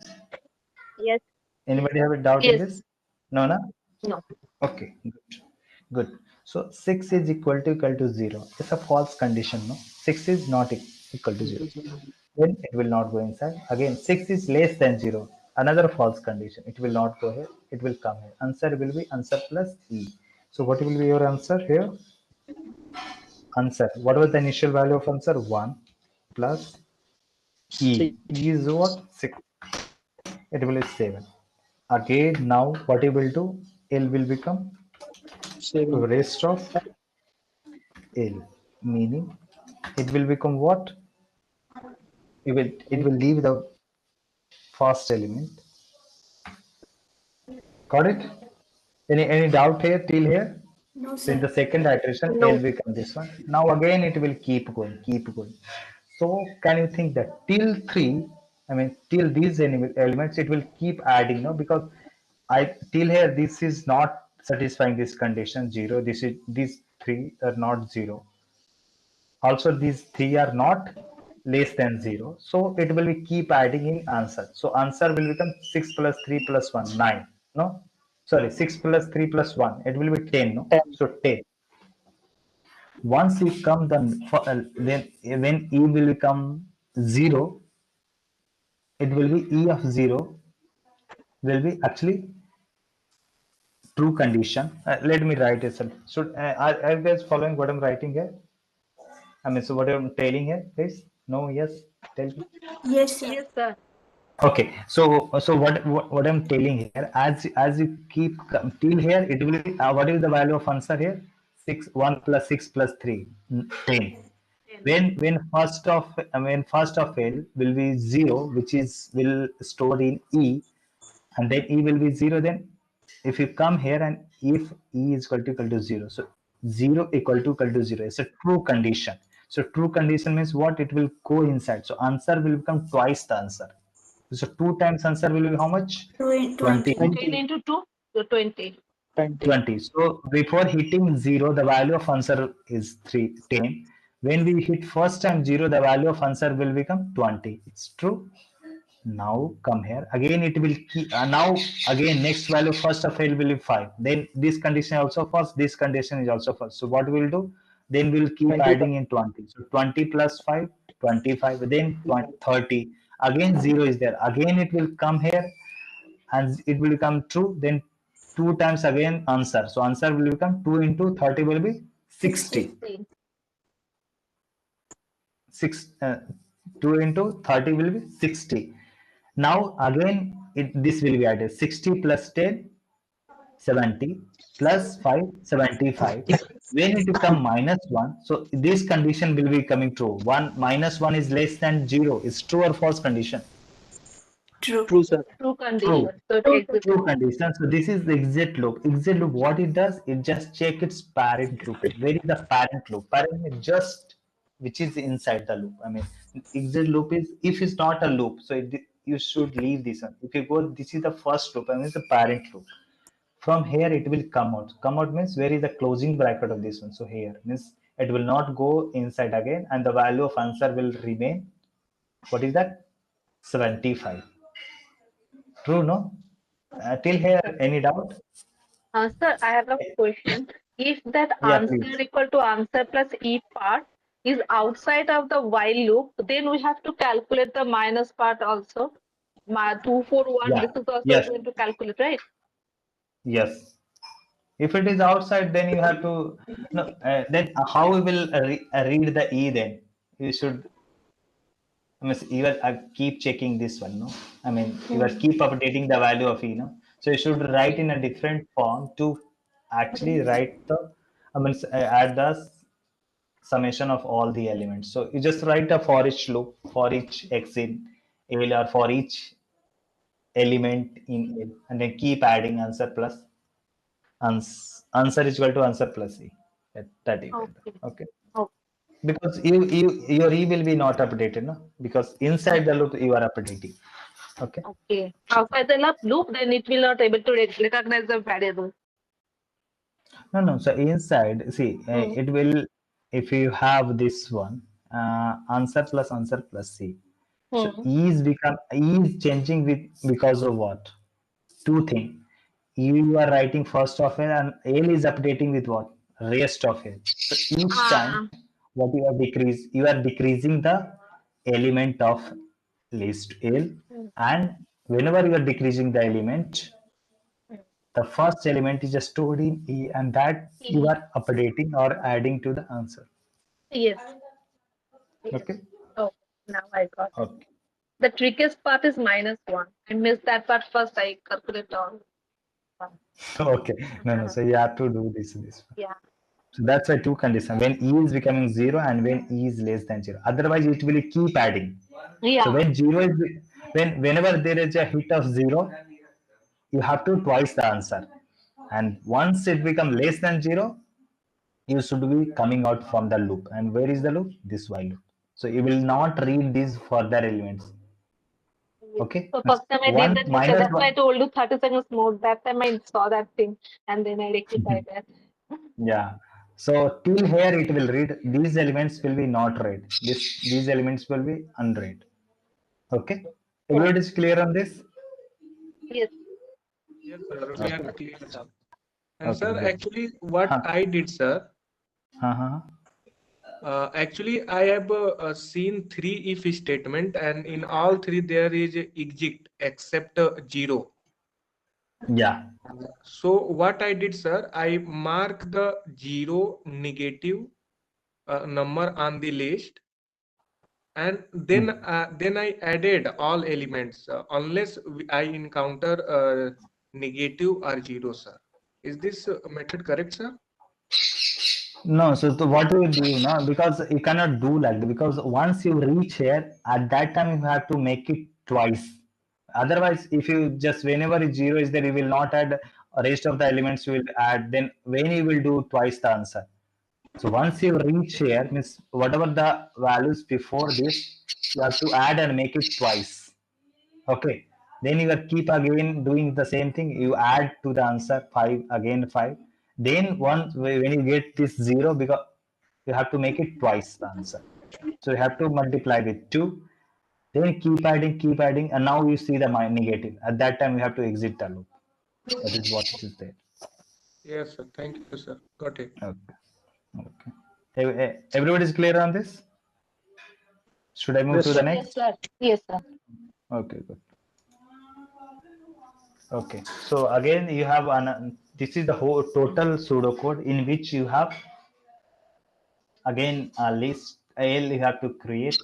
Speaker 4: Yes.
Speaker 1: Anybody have a doubt in
Speaker 4: Yes.
Speaker 1: this? No, no?
Speaker 4: No.
Speaker 1: Okay, good. Good. So 6 is equal to 0. It's a false condition, no? 6 is not equal to 0. Then it will not go inside. Again, 6 is less than 0. Another false condition. It will not go here. It will come here. Answer will be answer plus E. So what will be your answer here? Answer. What was the initial value of answer? 1 plus E. E is what? 6. It will be 7. Again, now what you will do? L will become
Speaker 2: 7.
Speaker 1: rest of L, meaning it will become what? It will leave the first element. Got it? Any doubt here till here?
Speaker 6: No,
Speaker 1: So in
Speaker 6: sir.
Speaker 1: the second iteration,
Speaker 4: No.
Speaker 1: L become this one. Now again it will keep going, keep going. So can you think that till 3, I mean till these elements, it will keep adding, no? Because till here this is not satisfying this condition 0. These 3 are not 0. Also these 3 are not less than 0. So it will be keep adding in answer. So answer will become 6 plus 3 plus 1, 9. No? Sorry, 6 plus 3 plus 1. It will be 10. No?
Speaker 2: 10.
Speaker 1: So 10. Once you come then when E will become 0, it will be E of 0 will be actually true condition. Let me write it. So are you guys following what I'm writing here? I mean, so what I'm telling here, please? No, yes, tell me.
Speaker 6: Yes, sir.
Speaker 4: Yes, sir.
Speaker 1: Okay, so what I'm telling here, as you keep till here, it will be what is the value of answer here? 6 1 plus 6 plus 3 10. When first of L will be 0, which is will stored in E, and then E will be 0. Then if you come here and if E is equal to 0, so 0 equal to 0, it's a true condition. So true condition means what? It will go inside. So answer will become twice the answer. So 2 times answer will be how much?
Speaker 6: 20.
Speaker 4: 10 into 2, so 20.
Speaker 1: 20. So before hitting 0, the value of answer is 10. When we hit first time 0, the value of answer will become 20. It's true. Now come here. Again it will keep, now again next value first of L will be 5. Then this condition also first, this condition is also first. So what we'll do? Then we'll keep
Speaker 2: 25.
Speaker 1: adding in 20. So 20 plus 5, 25. Then 20, 30. Again 0 is there. Again it will come here and it will become true. Then 2 times again answer. So answer will become 2 into 30 will be 60. 2 into 30 will be 60. Now again this will be added. 60 plus 10, 70 plus 5, 75. When it become minus 1, so this condition will be coming true. 1 minus 1 is less than 0. It's true or false condition?
Speaker 6: True.
Speaker 2: True, sir.
Speaker 4: True condition. So it exists.
Speaker 1: True condition. So this is the exit loop. Exit loop, what it does, it just check its parent loop. Where is the parent loop? Parent is just which is inside the loop. I mean, exit loop is if it's not a loop, so you should leave this one. If you go, this is the first loop. I mean, the parent loop. From here, it will come out. Come out means where is the closing bracket of this one? So here means it will not go inside again, and the value of answer will remain. What is that? 75. True, no? Till here, any doubt?
Speaker 4: Sir, I have a question. If that
Speaker 1: Yeah,
Speaker 4: answer
Speaker 1: please.
Speaker 4: equal to answer plus E part is outside of the while loop, then we have to calculate the minus part also. 241,
Speaker 1: Yeah.
Speaker 4: this is also
Speaker 1: Yes.
Speaker 4: going to calculate, right?
Speaker 1: Yes. If it is outside, then you have to no. Then how we will read the e? Then you should. I mean, you will keep checking this one, no? I mean, you will keep updating the value of e, no? So you should write in a different form to actually write the, I mean, add the summation of all the elements. So you just write a for each loop for each x in L or for each element in L, and then keep adding answer plus answer is equal to answer plus e. That you can do.
Speaker 4: Okay.
Speaker 1: Okay.
Speaker 4: Okay.
Speaker 1: Because your e will be not updated, no? Because inside the loop you are updating. Okay.
Speaker 4: Okay. Outside the loop, then it will not able to recognize the variable.
Speaker 1: No. So inside, see, it will, if you have this one, answer plus c. So E is changing with because of what? Two things. You are writing first of it, and L is updating with what? Rest of it. So each time,
Speaker 4: Ah,
Speaker 1: what you are decreasing the element of list L, and whenever you are decreasing the element, the first element is just stored in E, and that you are updating or adding to the answer.
Speaker 4: yes. Yes.
Speaker 1: Okay.
Speaker 4: Oh, now I got it.
Speaker 1: Okay.
Speaker 4: The trickiest part is -1. I missed that part first. I calculate all.
Speaker 1: Okay. No. So you have to do this.
Speaker 4: Yeah.
Speaker 1: So that's why two conditions, when e is becoming 0 and when e is less than 0. Otherwise, it will keep adding.
Speaker 4: Yeah.
Speaker 1: So when 0 is, whenever there is a hit of 0, you have to twice the answer. And once it becomes less than 0, you should be coming out from the loop. And where is the loop? This while loop. So you will not read these further elements. Okay.
Speaker 4: So first time I did
Speaker 1: One
Speaker 4: that mistake.
Speaker 1: minus
Speaker 4: That's why I
Speaker 1: one.
Speaker 4: told you 30 seconds more. That time I saw that thing and then I rectified that.
Speaker 1: Yeah. So till here it will read, these elements will be not read. These elements will be unread. Okay. Everybody is clear on this?
Speaker 4: Yes.
Speaker 9: Yes, sir. We are clear, sir. And
Speaker 1: Okay,
Speaker 9: sir,
Speaker 1: good.
Speaker 9: actually, what
Speaker 1: Huh.
Speaker 9: I did, sir,
Speaker 1: Uh-huh.
Speaker 9: actually, I have seen 3 if statement, and in all 3 there is a exit except 0.
Speaker 1: Yeah.
Speaker 9: So what I did, sir, I mark the 0 negative number on the list, and then I added all elements unless I encounter negative or 0, sir. Is this method correct, sir?
Speaker 1: No, so what do you do now? Because you cannot do like that. Because once you reach here, at that time you have to make it twice. Otherwise, if you just whenever zero is there, you will not add rest of the elements. You will add. Then when you will do twice the answer. So once you reach here, means whatever the values before this, you have to add and make it twice. Okay. Then you will keep again doing the same thing. You add to the answer 5 again 5. Then once when you get this 0, because you have to make it twice the answer. So you have to multiply with 2. Then keep adding, and now you see the negative. At that time, you have to exit the loop. That is what it is there.
Speaker 9: Yes, sir. Thank you, sir. Got it.
Speaker 1: Okay. Everybody is clear on this? Should I move
Speaker 9: Yes,
Speaker 1: to the
Speaker 9: sir.
Speaker 1: next?
Speaker 4: Yes, sir. Yes, sir.
Speaker 1: Okay, good. Okay, so again you have this is the whole total pseudocode in which you have again a list L you have to create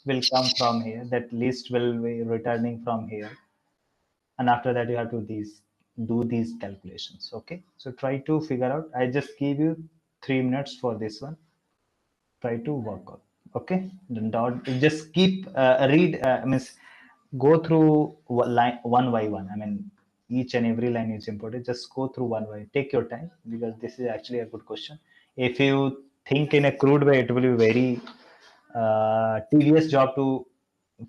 Speaker 1: will come from here, that list will be returning from here, and after that you have to do these calculations. Okay, so try to figure out. I just give you 3 minutes for this one. Try to work out. Okay, just keep read means go through line one by one. I mean, each and every line is important. Just go through one by, take your time, because this is actually a good question. If you think in a crude way, it will be very tedious job to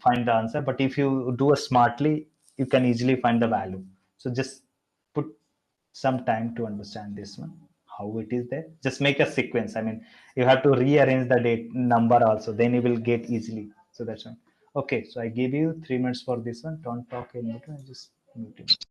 Speaker 1: find the answer, but if you do it smartly, you can easily find the value. So just put some time to understand this one, how it is there. Just make a sequence. I mean, you have to rearrange the date number also, then you will get easily. So that's one. Okay, so I give you 3 minutes for this one. Don't talk in between, just mute it.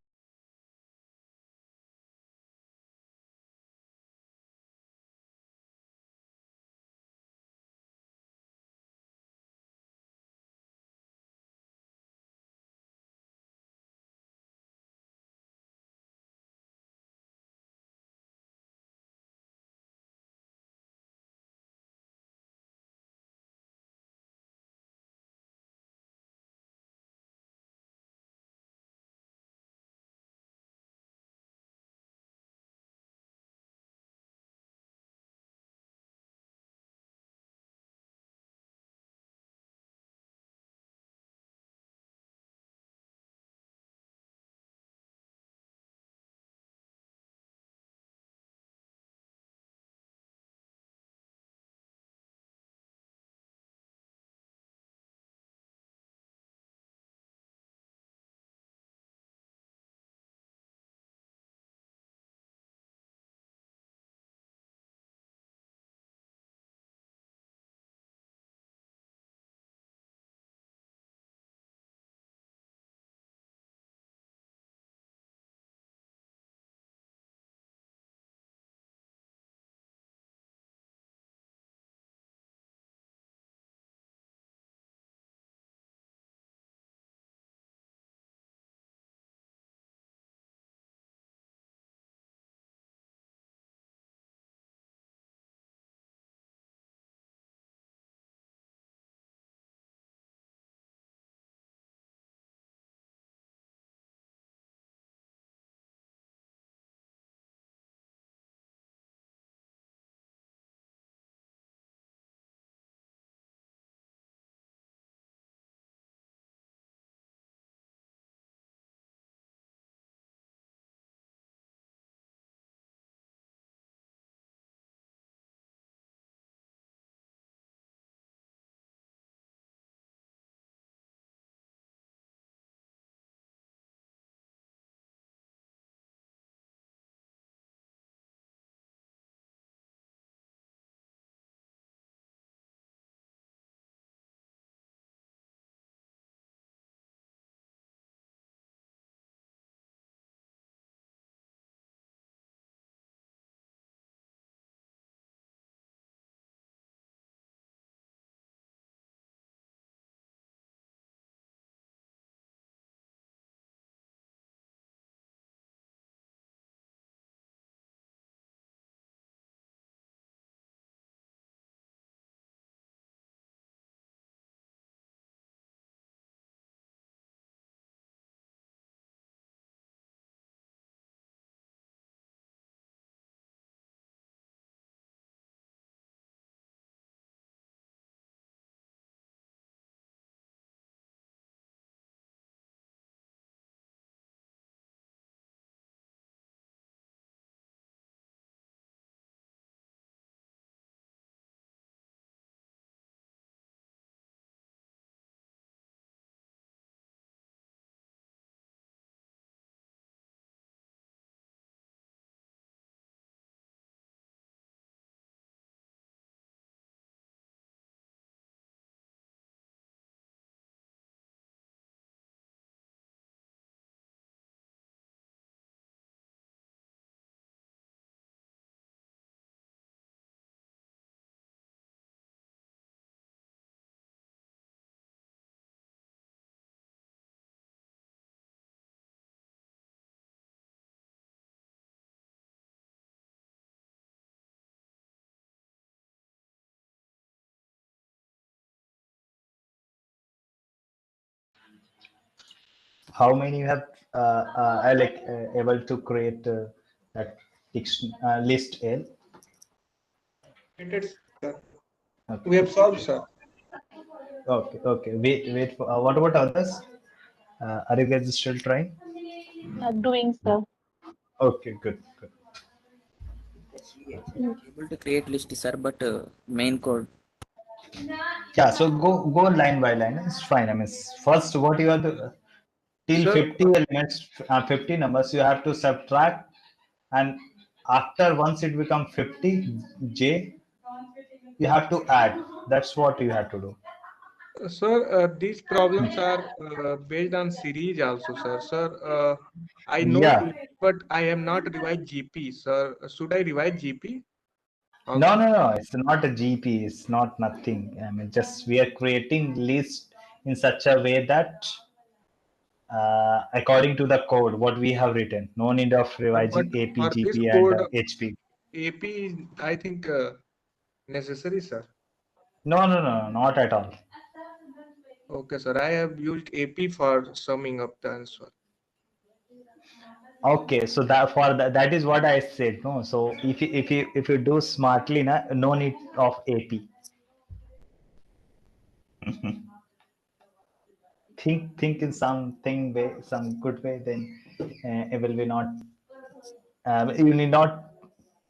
Speaker 1: how many you have able to create that list L?
Speaker 9: Created, sir.
Speaker 1: Okay.
Speaker 9: We have solved, sir.
Speaker 1: Okay. Wait. What about others? Are you guys still trying?
Speaker 4: Doing so.
Speaker 1: Okay, good.
Speaker 5: Able to create list, sir, but main code.
Speaker 1: Yeah, so go line by line. It's fine. I mean, first what you have to till
Speaker 9: Sir,
Speaker 1: 50 elements, 50 numbers, you have to subtract, and after once it becomes 50 J, you have to add. That's what you have to do.
Speaker 9: Sir, these problems are based on series also, sir. Sir, I know
Speaker 1: Yeah.
Speaker 9: English, but I have not revised GP, sir. Should I revise GP?
Speaker 1: No. It's not a GP. It's not nothing. I mean, just we are creating list in such a way that according to the code, what we have written. No need of revising
Speaker 9: But
Speaker 1: AP,
Speaker 9: for this
Speaker 1: GP, and
Speaker 9: code,
Speaker 1: HP.
Speaker 9: AP is, I think, necessary, sir.
Speaker 1: No, not at all.
Speaker 9: Okay, sir. I have used AP for summing up the answer.
Speaker 1: Okay, so that is what I said. No, so if you do smartly, no need of AP. think in something way, some good way, then it will be not. You need not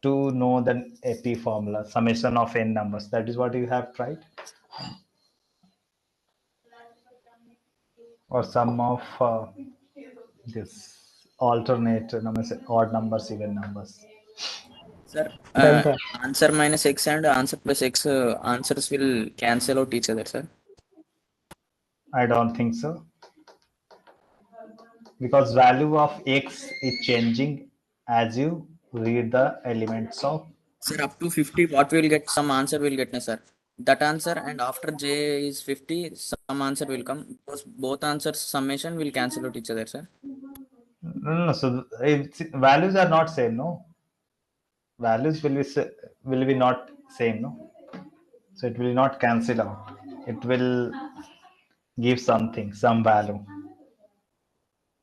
Speaker 1: to know the AP formula, summation of n numbers. That is what you have tried, or sum of this alternate numbers, odd numbers, even numbers.
Speaker 5: Sir,
Speaker 2: Delta.
Speaker 5: answer minus x and answer plus x answers will cancel out each other, sir.
Speaker 1: I don't think so, because value of x is changing as you read the elements of.
Speaker 5: Sir, up to 50, what will get? Some answer will get, no, sir. That answer, and after j is 50, some answer will come. Because both answers summation will cancel out each other, sir.
Speaker 1: No. So values are not same. No, values will be not same. No, so it will not cancel out. It will give something, some value.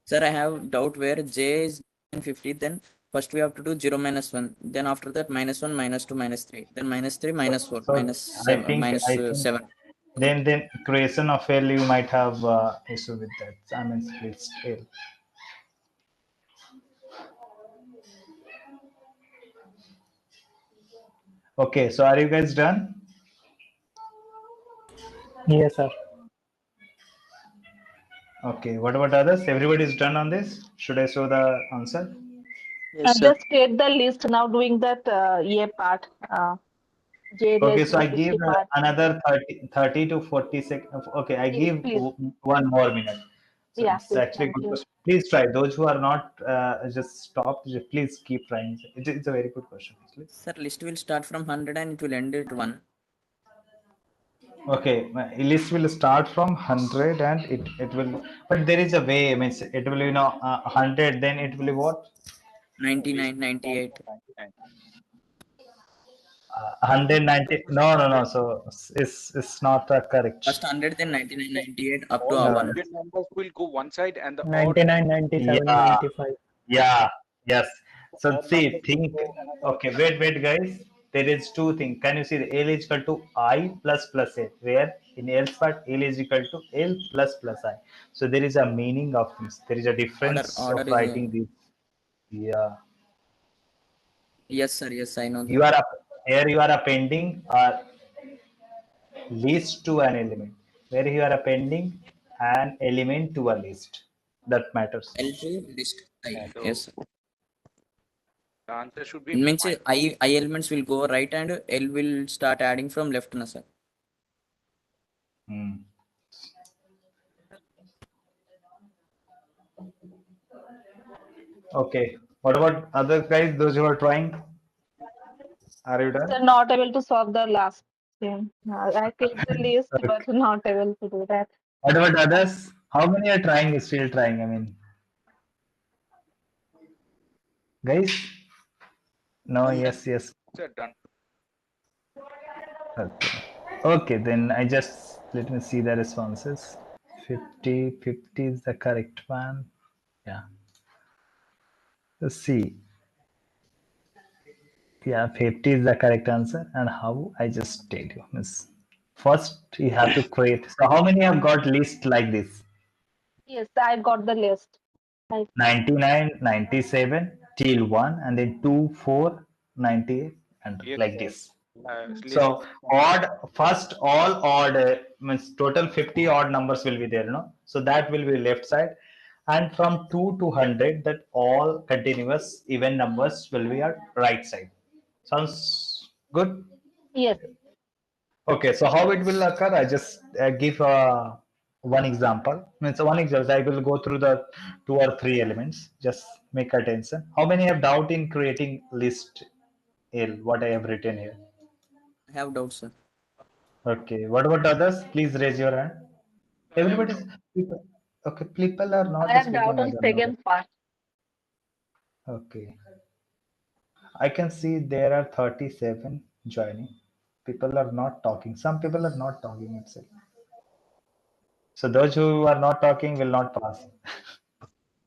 Speaker 5: Sir, I have doubt where j is 50, then first we have to do 0 minus 1. Then after that, minus 1, minus 2, minus 3. Then minus 3, minus 4,
Speaker 1: So
Speaker 5: minus 7, minus
Speaker 1: I think
Speaker 5: 7.
Speaker 1: then creation of L, you might have issue with that. I mean, split scale. Okay, so are you guys done?
Speaker 2: Yes, sir.
Speaker 1: Okay, what about others? Everybody is done on this? Should I show the answer?
Speaker 5: Yes, sir.
Speaker 4: Just create the list now doing that A part. J
Speaker 1: Okay,
Speaker 4: less
Speaker 1: so I
Speaker 4: than
Speaker 1: give
Speaker 4: 50 part.
Speaker 1: another 30 to 40 seconds. Okay, I
Speaker 4: Please,
Speaker 1: give
Speaker 4: please.
Speaker 1: one more minute. So
Speaker 4: Yeah,
Speaker 1: it's
Speaker 4: please.
Speaker 1: actually
Speaker 4: Thank
Speaker 1: good
Speaker 4: you.
Speaker 1: question. Please try. Those who are not just stop, please keep trying. It's a very good question, actually.
Speaker 5: Sir, list will start from 100 and it will end at 1.
Speaker 1: Okay, my list will start from 100 and it will, but there is a way. I mean, it will 100, then it will be what?
Speaker 5: 99, 98.
Speaker 1: 190. No. So it's not correct.
Speaker 5: First 100, then 99, 98, up to
Speaker 10: All
Speaker 1: No.
Speaker 5: 1.
Speaker 10: even numbers will go one side and the odd
Speaker 2: 99, 97,
Speaker 1: Yeah.
Speaker 2: 95.
Speaker 1: Yeah. Yes. So
Speaker 10: odd
Speaker 1: see,
Speaker 10: numbers
Speaker 1: think.
Speaker 10: will go another
Speaker 1: Okay, wait, guys. There is two things. Can you see the L is equal to I plus A? Where in L's part L is equal to L plus I. So there is a meaning of this. There is a difference
Speaker 5: Order
Speaker 1: of
Speaker 5: is
Speaker 1: writing this. Yeah.
Speaker 5: yes, sir. Yes, I know
Speaker 1: You
Speaker 5: that.
Speaker 1: are here. You are appending a list to an element. Where you are appending an element to a list. That matters.
Speaker 5: L to list I.
Speaker 10: and
Speaker 5: Yes, sir.
Speaker 10: the answer should be
Speaker 5: It means
Speaker 10: minus.
Speaker 5: I elements will go right and L will start adding from left, na, sir.
Speaker 1: Hmm. Okay. What about other guys? Those who are trying? Are you
Speaker 4: So
Speaker 1: done?
Speaker 4: not able to solve the last thing. I clicked the list, but not able to do that.
Speaker 1: What about others? How many are trying? Still trying? I mean, guys. No. Yes.
Speaker 10: Sir, done.
Speaker 1: Okay. Okay. Then I just let me see the responses. 50 is the correct one. Yeah. Let's see. Yeah, 50 is the correct answer. And how? I just tell you. Miss. First, you have to create. So, how many have got list like this?
Speaker 4: Yes, I got the list.
Speaker 1: 99, 97 till 1, and then 2, 4, 98, and
Speaker 10: Yes,
Speaker 1: like
Speaker 10: sir.
Speaker 1: this.
Speaker 10: List.
Speaker 1: So odd, first all odd means total 50 odd numbers will be there, no? So that will be left side, and from 2 to 100, that all continuous even numbers will be at right side. Sounds good?
Speaker 4: Yes.
Speaker 1: Okay, so how it will occur? I just give one example. Means one example. I will go through the 2 or 3 elements. Just make attention. How many have doubt in creating list L? What I have written here.
Speaker 5: I have doubts, sir.
Speaker 1: Okay. What about others? Please raise your hand. Everybody's people. Okay, people are
Speaker 4: I
Speaker 1: not
Speaker 4: have
Speaker 1: speaking.
Speaker 4: doubt
Speaker 1: I
Speaker 4: on
Speaker 1: don't know.
Speaker 4: second part.
Speaker 1: Okay. I can see there are 37 joining. People are not talking. Some people are not talking itself. So those who are not talking will not pass.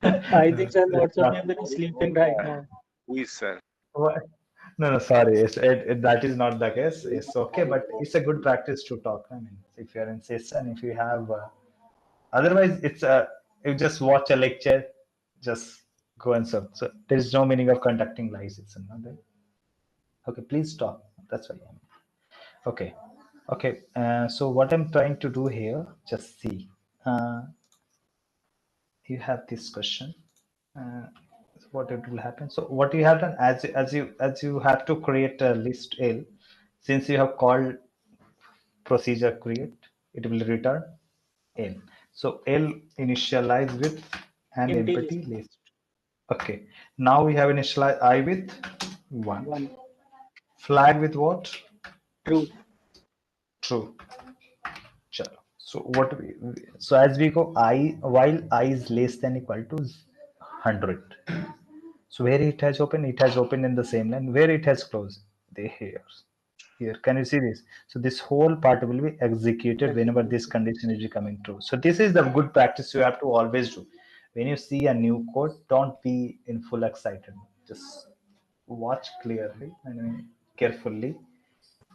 Speaker 2: I think sir,
Speaker 1: Let's
Speaker 2: lots of
Speaker 1: not.
Speaker 2: people are sleeping right now.
Speaker 10: Who is sir?
Speaker 1: What? No, sorry. That is not the case. It's okay, but it's a good practice to talk. I mean, if you're in session, if you have, otherwise, you just watch a lecture, just go and so. So there is no meaning of conducting live session. No? Okay, please stop. That's why. Okay, okay. So what I'm trying to do here, just see. You have this question. What it will happen. So what you have done as you have to create a list L, since you have called procedure create, it will return L. So L initialize with an
Speaker 2: Empty
Speaker 1: empty list. Okay. Now we have initialize I with 1.
Speaker 2: 1.
Speaker 1: Flag with what?
Speaker 2: True.
Speaker 1: True. Chalo. So as we go I, while I is less than equal to 100. So where it has opened in the same line. Where it has closed, here. Can you see this? So this whole part will be executed whenever this condition is becoming true. So this is the good practice you have to always do. When you see a new code, don't be in full excited. Just watch clearly and carefully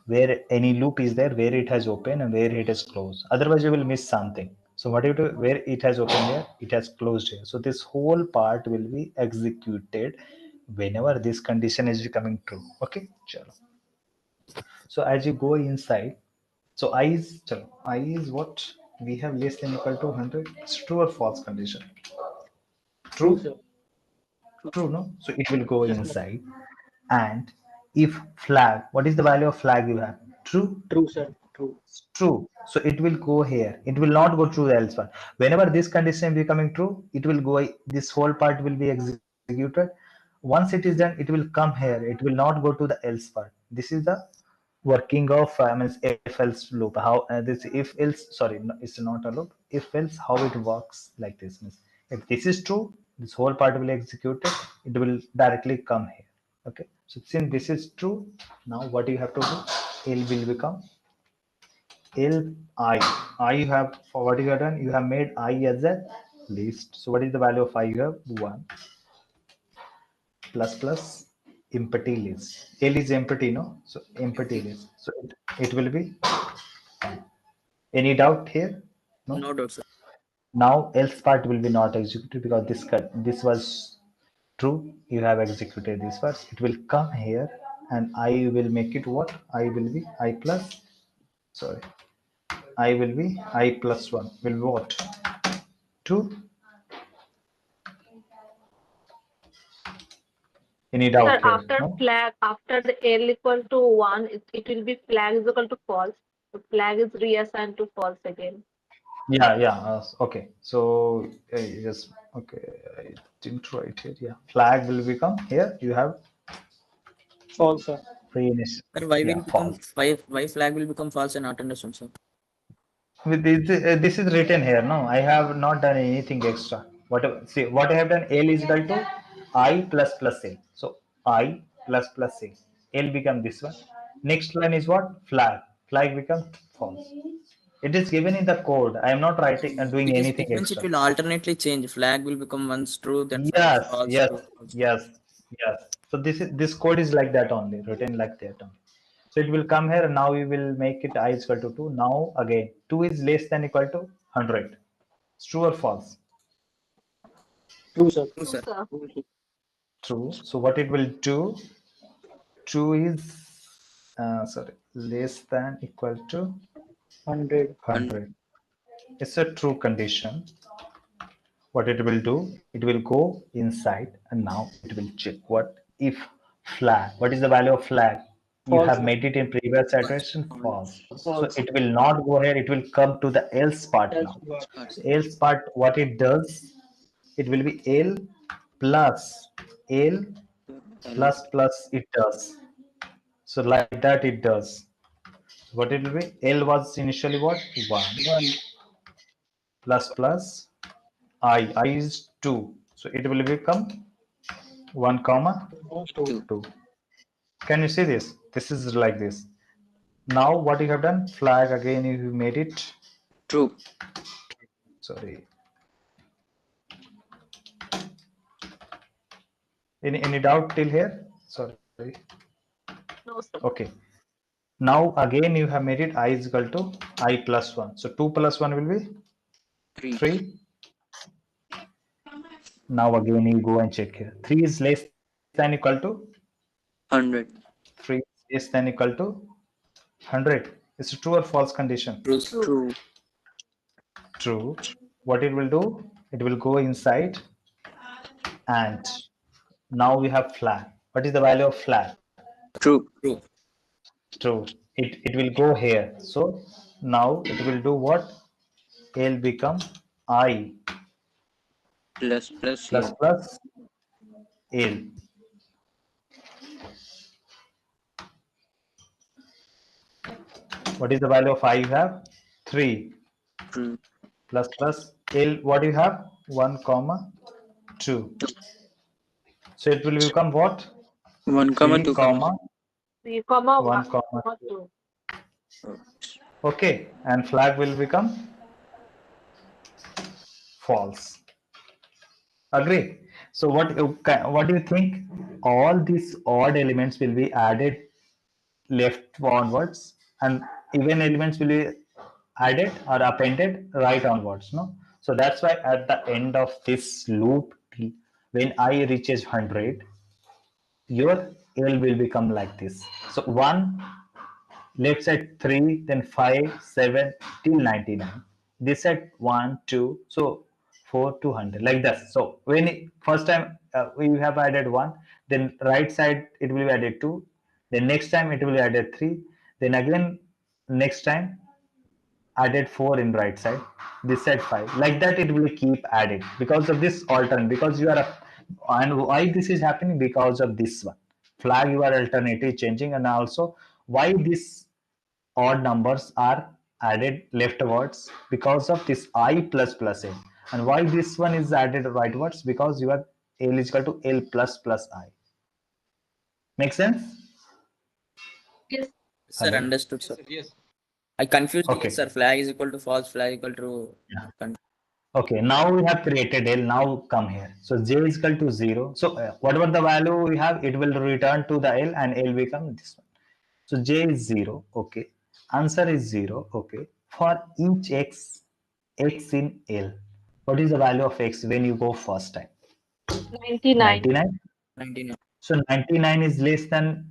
Speaker 1: where any loop is there, where it has opened and where it has closed. Otherwise, you will miss something. So what you do, where it has opened here, it has closed here. So this whole part will be executed whenever this condition is becoming true. Okay, chalo. So as you go inside, so I is what we have less than equal to 100. It's true or false condition?
Speaker 2: True,
Speaker 1: True.
Speaker 2: sir.
Speaker 1: True, no? So it will go
Speaker 2: Yes, sir.
Speaker 1: inside. And if flag, what is the value of flag you have? True.
Speaker 2: True, sir. True.
Speaker 1: True. So it will go here. It will not go through the else part. Whenever this condition becoming true, it will go. This whole part will be executed. Once it is done, it will come here. It will not go to the else part. This is the working of if else loop. How this if else? Sorry, no, it's not a loop. If else, how it works like this means. If this is true, this whole part will execute it. It will directly come here. Okay. So since this is true, now what you have to do? L will become I you have, for what you have done, you have made I as a list. So what is the value of I? You have 1 plus empty list. L is empty, no? So empty list. So it will be. Any doubt here? No.
Speaker 5: No doubt, sir.
Speaker 1: Now else part will be not executed because this was true. You have executed this first. It will come here and I will make it what? I will be I plus. Sorry. I will be I plus 1 will be what? 2. Any
Speaker 4: Sir,
Speaker 1: doubt here?
Speaker 4: after
Speaker 1: No?
Speaker 4: flag, after the L equal to 1, it will be flag is equal to false. The flag is reassigned to false again.
Speaker 1: Yeah. Okay. So yes. Okay. I didn't write here. Yeah. Flag will become here. You have
Speaker 2: False, sir.
Speaker 1: finish.
Speaker 5: Sir, why
Speaker 1: Yeah.
Speaker 5: will become
Speaker 1: False.
Speaker 5: why flag will become false and not understood, sir?
Speaker 1: With this is written here. No, I have not done anything extra. Whatever. See what I have done. L is equal to I plus L. So I plus A. L become this one. Next line is what? Flag. Flag become false. It is given in the code. I am not writing and doing anything
Speaker 5: It means it
Speaker 1: extra.
Speaker 5: will alternately change. Flag will become once true, then
Speaker 1: Yes,
Speaker 5: false,
Speaker 1: yes,
Speaker 5: true, false.
Speaker 1: yes, yes. So this code is like that only, written like that only. So it will come here, and now we will make it I is equal to 2. Now again, 2 is less than equal to 100. It's true or false?
Speaker 2: True, sir.
Speaker 5: True, sir.
Speaker 1: True. So what it will do? 2 is less than equal to 100. It's a true condition. What it will do? It will go inside, and now it will check what if flag. What is the value of flag? You
Speaker 2: False.
Speaker 1: have made it in previous iteration false. So it will not go here. It will come to the else part now. So else part, what it does? It will be L plus L plus it does. So like that it does. What it will be? L was initially what? 1 plus I is 2. So it will become 1 comma 2. Can you see this? This is like this. Now what you have done? Flag again, you made it
Speaker 5: True.
Speaker 1: Sorry. Any doubt till here? Sorry.
Speaker 4: No, sir.
Speaker 1: Okay. Now again you have made it I is equal to I plus 1. So 2 plus 1 will be 3. Now again you go and check here. 3 is less than equal to
Speaker 5: 100.
Speaker 1: 3 is less than equal to 100. It's a true or false condition?
Speaker 5: True.
Speaker 1: True. What it will do? It will go inside, and now we have flag. What is the value of flag?
Speaker 5: True.
Speaker 1: True. It will go here. So now it will do what? L become I
Speaker 5: Plus
Speaker 1: L. What is the value of I you have? 3
Speaker 5: True.
Speaker 1: plus L. What do you have? 1 comma 2. So it will become what?
Speaker 5: 1 comma 2
Speaker 1: comma
Speaker 4: 3 comma
Speaker 1: 1
Speaker 4: 1
Speaker 1: comma
Speaker 4: comma 2.
Speaker 1: Okay, and flag will become false. Agree? So what do you think? All these odd elements will be added left onwards, and even elements will be added or appended right onwards. No, so that's why at the end of this loop, when I reaches 100, your L will become like this. So 1, left side 3, then 5, 7 till 99. This side 1, 2, so 4 to 100, like that. So when first time we have added 1, then right side it will be added 2, then next time it will be added 3, then again next time added 4 in right side, this side 5, like that it will keep added because of this alternate, because you are and why this is happening? Because of this one flag, you are alternatively changing, and also why this odd numbers are added leftwards? Because of this I plus A. And why this one is added rightwards? Because you are L is equal to L plus I. Make sense?
Speaker 4: Yes.
Speaker 5: Sir,
Speaker 1: Hello?
Speaker 5: understood, sir. Yes. I confused.
Speaker 1: Okay.
Speaker 5: Sir, flag is equal to false, flag equal to.
Speaker 1: Yeah. Okay, now we have created L. Now come here. So J is equal to 0. So whatever the value we have, it will return to the L, and L become this one. So J is 0. Okay. Answer is 0. Okay. For each X in L, what is the value of X when you go first time?
Speaker 4: 99.
Speaker 5: 99.
Speaker 1: So 99 is less than,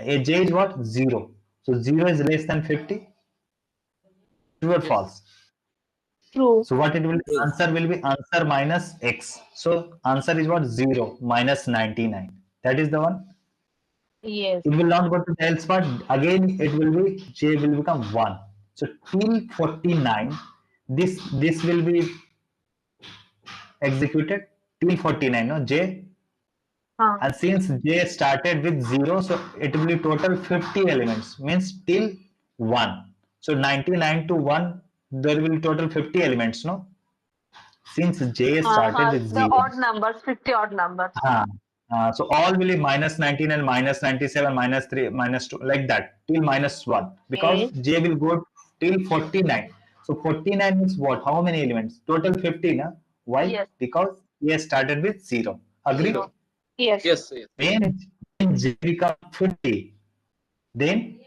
Speaker 1: J is what? 0. So 0 is less than 50. True or false?
Speaker 4: True.
Speaker 1: So what it will be? Answer will be answer minus X. So answer is what? 0 minus 99. That is the one.
Speaker 4: Yes.
Speaker 1: It will not go to the else part. Again, it will be J will become 1. So till 49, this will be executed till 49. No, J. And since J started with 0, so it will be total 50 elements. Means till 1. So 99 to 1, there will be total 50 elements. No. Since J started with 0.
Speaker 4: The odd numbers, 50 odd numbers.
Speaker 1: So all will be minus 19 and minus 97, minus 3, minus 2, like that till minus 1, because J will go till 49. So 49 is what? How many elements? Total 50, na? Why?
Speaker 4: Yes.
Speaker 1: Because he has started with 0. Agree?
Speaker 4: Zero. Yes.
Speaker 8: Yes, yes.
Speaker 1: When J becomes 50, then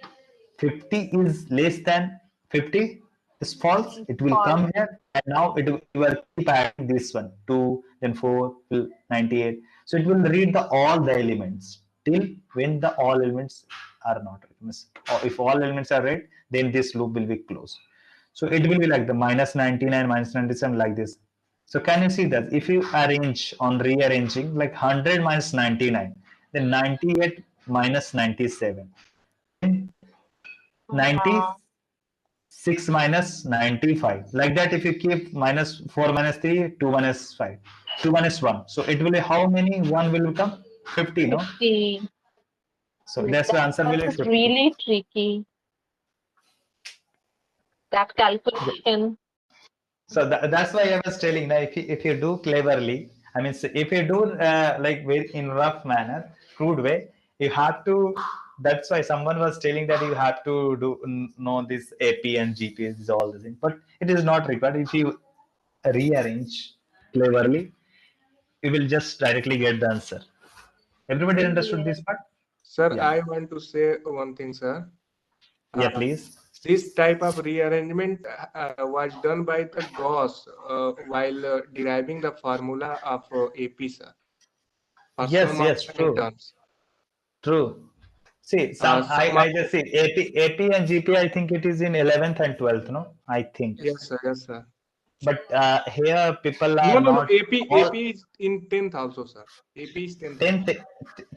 Speaker 1: 50 is less than 50 is false. It will
Speaker 4: False.
Speaker 1: come here, and now it will keep adding this one 2, then 4 till 98. So it will read the all the elements till when the all elements are not read. If all elements are read, then this loop will be closed. So it will be like the minus 99, minus 97, like this. So can you see that if you arrange on rearranging like 100 minus 99, then 98 minus 97, then 96 minus 95, like that. If you keep minus 4 minus 3, 2 minus 5, 2 minus 1, so it will be how many 1 will become 50, no?
Speaker 4: 50.
Speaker 1: So that's the answer will be
Speaker 4: That's
Speaker 1: 50.
Speaker 4: really tricky. That calculation.
Speaker 1: So that's why I was telling that if you do cleverly, I mean, so if you do like very in rough manner, crude way, you have to. That's why someone was telling that you have to know this AP and GP is all the thing, but it is not required. If you rearrange cleverly, you will just directly get the answer. Everybody understood this part?
Speaker 9: Sir,
Speaker 1: Yeah.
Speaker 9: I want to say one thing, sir.
Speaker 1: Yeah, please.
Speaker 9: This type of rearrangement was done by the Gauss while deriving the formula of AP, sir. For
Speaker 1: Yes,
Speaker 9: some
Speaker 1: yes,
Speaker 9: of
Speaker 1: true.
Speaker 9: terms.
Speaker 1: True. See, I just see AP and GP. I think it is in 11th and 12th, no? I think.
Speaker 9: Yes, sir. Yes, sir.
Speaker 1: But here people are
Speaker 9: No,
Speaker 1: not.
Speaker 9: AP is in 10th also, sir. AP is 10th.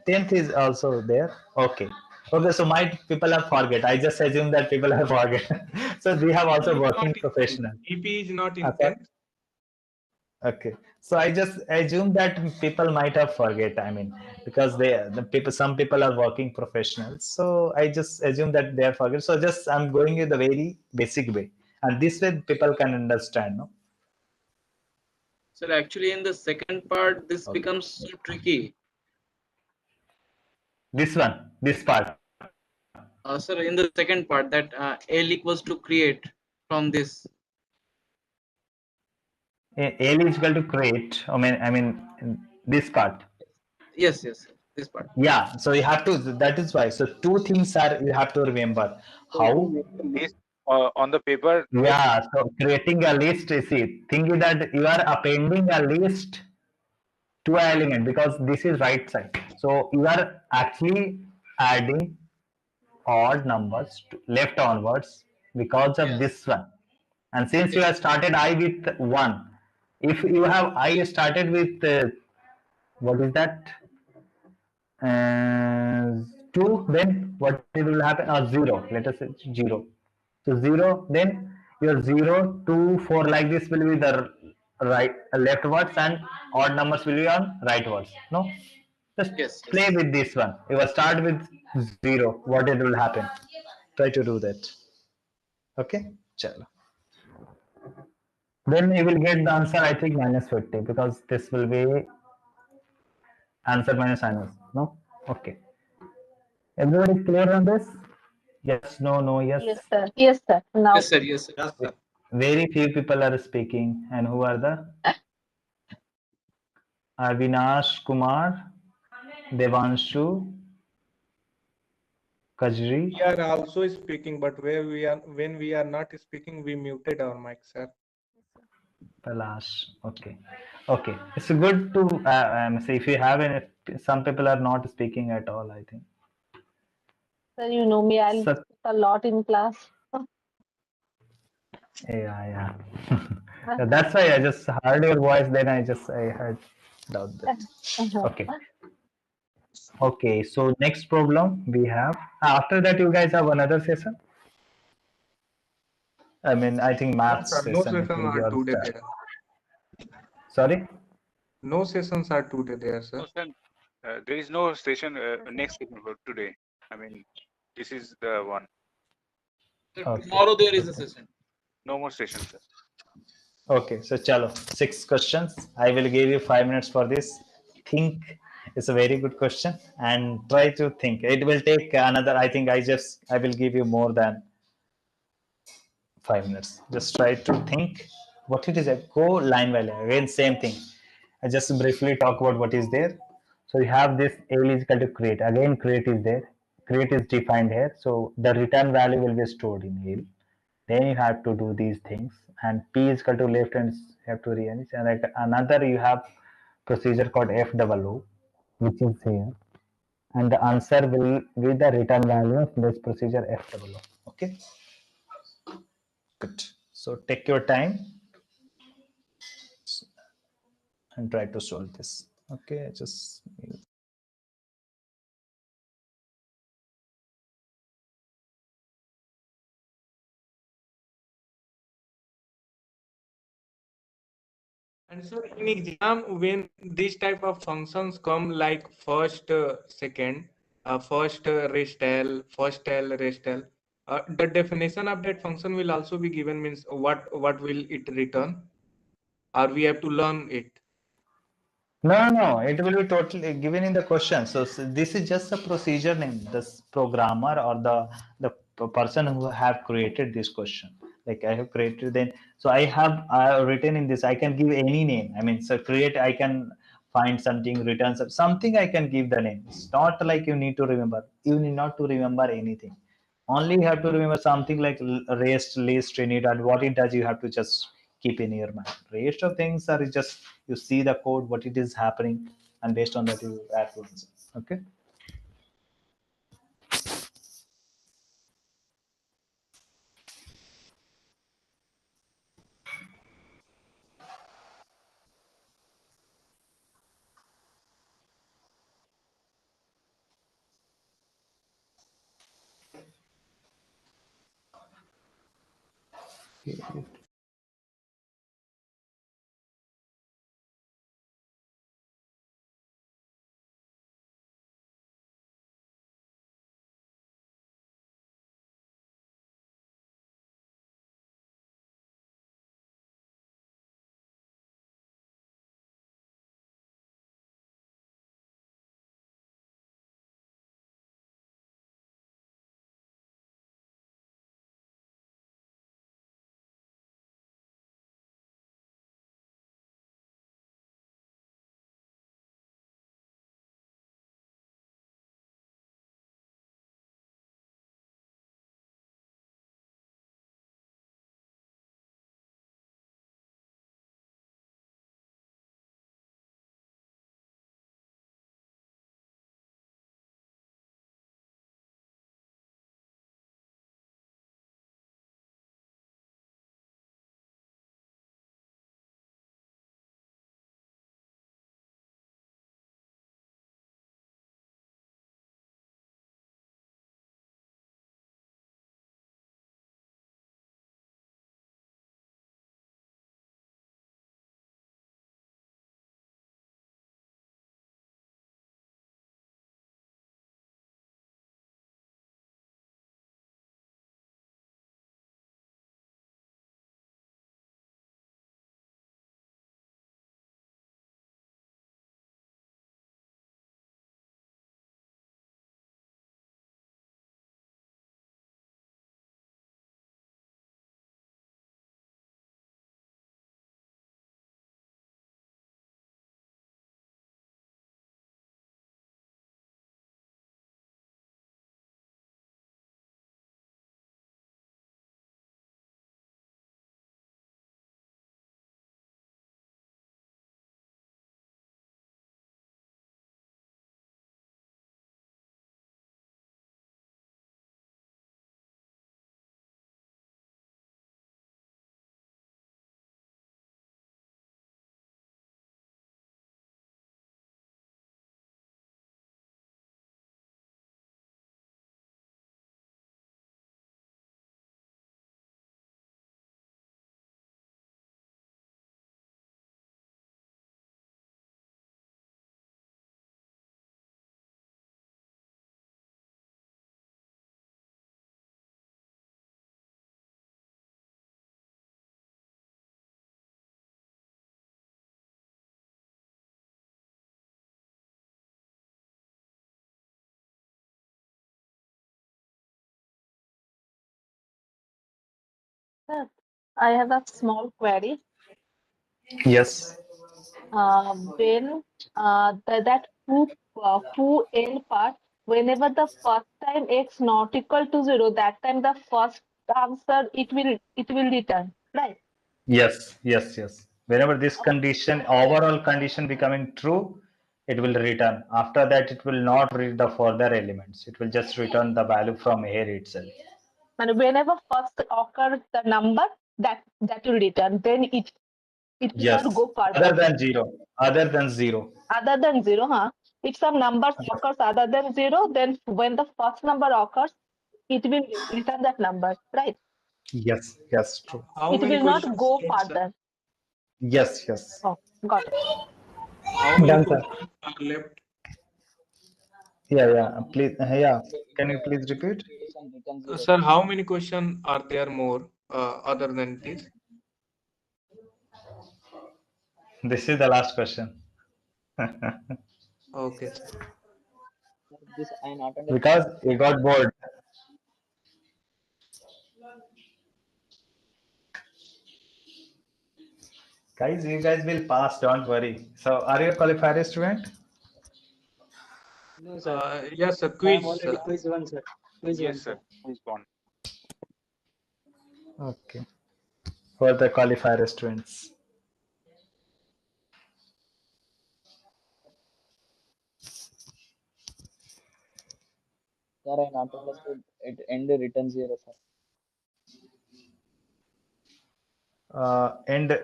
Speaker 1: 10th is also there. Okay. Okay, so my people have forget. I just assume that people have forget. So we have also working professional.
Speaker 9: AP is not in
Speaker 1: Okay.
Speaker 9: 10th.
Speaker 1: Okay, so I just assume that people might have forget. I mean, because some people are working professionals, so I just assume that they are forget. So just I'm going in the very basic way, and this way people can understand. No.
Speaker 5: Sir, actually, in the second part, this becomes so tricky.
Speaker 1: This part.
Speaker 5: Sir, in the second part, that L equals to create from this.
Speaker 1: L is equal to create. I mean, this part.
Speaker 5: Yes, this part.
Speaker 1: Yeah, so you have to. That is why. So two things are you have to remember. How?
Speaker 10: List on the paper.
Speaker 1: Yeah. So creating a list. See, thing is that you are appending a list to an element because this is right side. So you are actually adding odd numbers to left onwards because of this one. And since you have started I with 1, if you have I started with what is that? 2, then what it will happen? 0. Let us say 0. So 0, then your 0, 2, 4 like this will be the leftwards, and odd numbers will be on rightwards. No, just play with this one. You will start with 0. What it will happen? Try to do that. Okay, chalo. Then you will get the answer. I think minus 50 because this will be answer minus minus. No, okay. Everybody clear on this? Yes, no, yes.
Speaker 4: Yes, sir. Yes, sir. Now.
Speaker 5: Yes, sir. Yes, sir.
Speaker 1: Very few people are speaking, and who are the? Avinash Kumar, Devanshu, Kajri.
Speaker 9: We are also speaking, but when we are not speaking, we muted our mic, sir.
Speaker 1: Palash. Okay. It's good to say if you have any. Some people are not speaking at all, I think.
Speaker 4: Sir, you know me. I'll speak a lot in class.
Speaker 1: Yeah. That's why I just heard your voice. Then I heard doubt that. Okay. So next problem we have. After that, you guys have another session. I mean, I think maths session.
Speaker 9: No sessions are today there.
Speaker 1: Sorry?
Speaker 9: No sessions are today there, sir.
Speaker 10: There is no session next session for today. I mean, this is the one.
Speaker 1: Okay.
Speaker 5: Tomorrow there is a session.
Speaker 10: No more sessions, sir.
Speaker 1: Okay, so chalo, 6 questions. I will give you 5 minutes for this. Think. It's a very good question and try to think. It will take another, I think I will give you more than 5 minutes. Just try to think what it is. Go line by line. Again, same thing. I just briefly talk about what is there. So you have this AL is equal to create. Again, create is there. Create is defined here. So the return value will be stored in AL. Then you have to do these things. And P is equal to left and you have to rearrange. And like another, you have procedure called FOO, which is here. And the answer will be the return value of this procedure FOO. Okay. Good. So take your time and try to solve this. Okay, just
Speaker 9: And so in exam, when these type of functions come like first, second, first restel, first tell, restel, the definition of that function will also be given, means what will it return, or we have to learn it.
Speaker 1: no, it will be totally given in the question. So this is just a procedure name. This programmer or the person who have created this question. Like I have created then. So I have written in this. I can give any name. I mean, so create. I can find something, return something. I can give the name. It's not like you need to remember. You need not to remember anything. Only you have to remember something like rest, list, init, and what it does. You have to just keep in your mind. Rest of things are just you see the code, what it is happening, and based on that you add to answer. Okay.
Speaker 4: Sir, I have a small query.
Speaker 1: Yes.
Speaker 4: When that foo L part, whenever the first time x not equal to 0, that time the first answer it will return, right?
Speaker 1: Yes. Whenever this condition, overall condition becoming true, it will return. After that, it will not read the further elements. It will just return the value from here itself.
Speaker 4: And whenever first occurs the number, that will return. Then it will
Speaker 1: Yes.
Speaker 4: not go further.
Speaker 1: Other than zero.
Speaker 4: Other than 0, huh? If some numbers occurs other than 0, then when the first number occurs, it will return that number, right?
Speaker 1: Yes, true.
Speaker 9: How
Speaker 4: It
Speaker 9: many
Speaker 4: will not
Speaker 9: questions
Speaker 4: go
Speaker 9: left, sir?
Speaker 4: further.
Speaker 1: Yes.
Speaker 4: Oh, got it.
Speaker 9: How many
Speaker 1: Done, sir.
Speaker 9: questions are left?
Speaker 1: Yeah. Please, yeah. Can you please repeat?
Speaker 9: Sir, how many questions are there more other than this?
Speaker 1: This is the last question.
Speaker 9: Okay, sir.
Speaker 1: Because you got bored. Guys, you guys will pass, don't worry. So, are you a qualifier student?
Speaker 9: Yes, sir. Quiz, sir.
Speaker 10: Yes, sir. Who's gone?
Speaker 1: Okay. For the qualifier students.
Speaker 5: Sir, I not understood. It end return 0, sir.
Speaker 1: And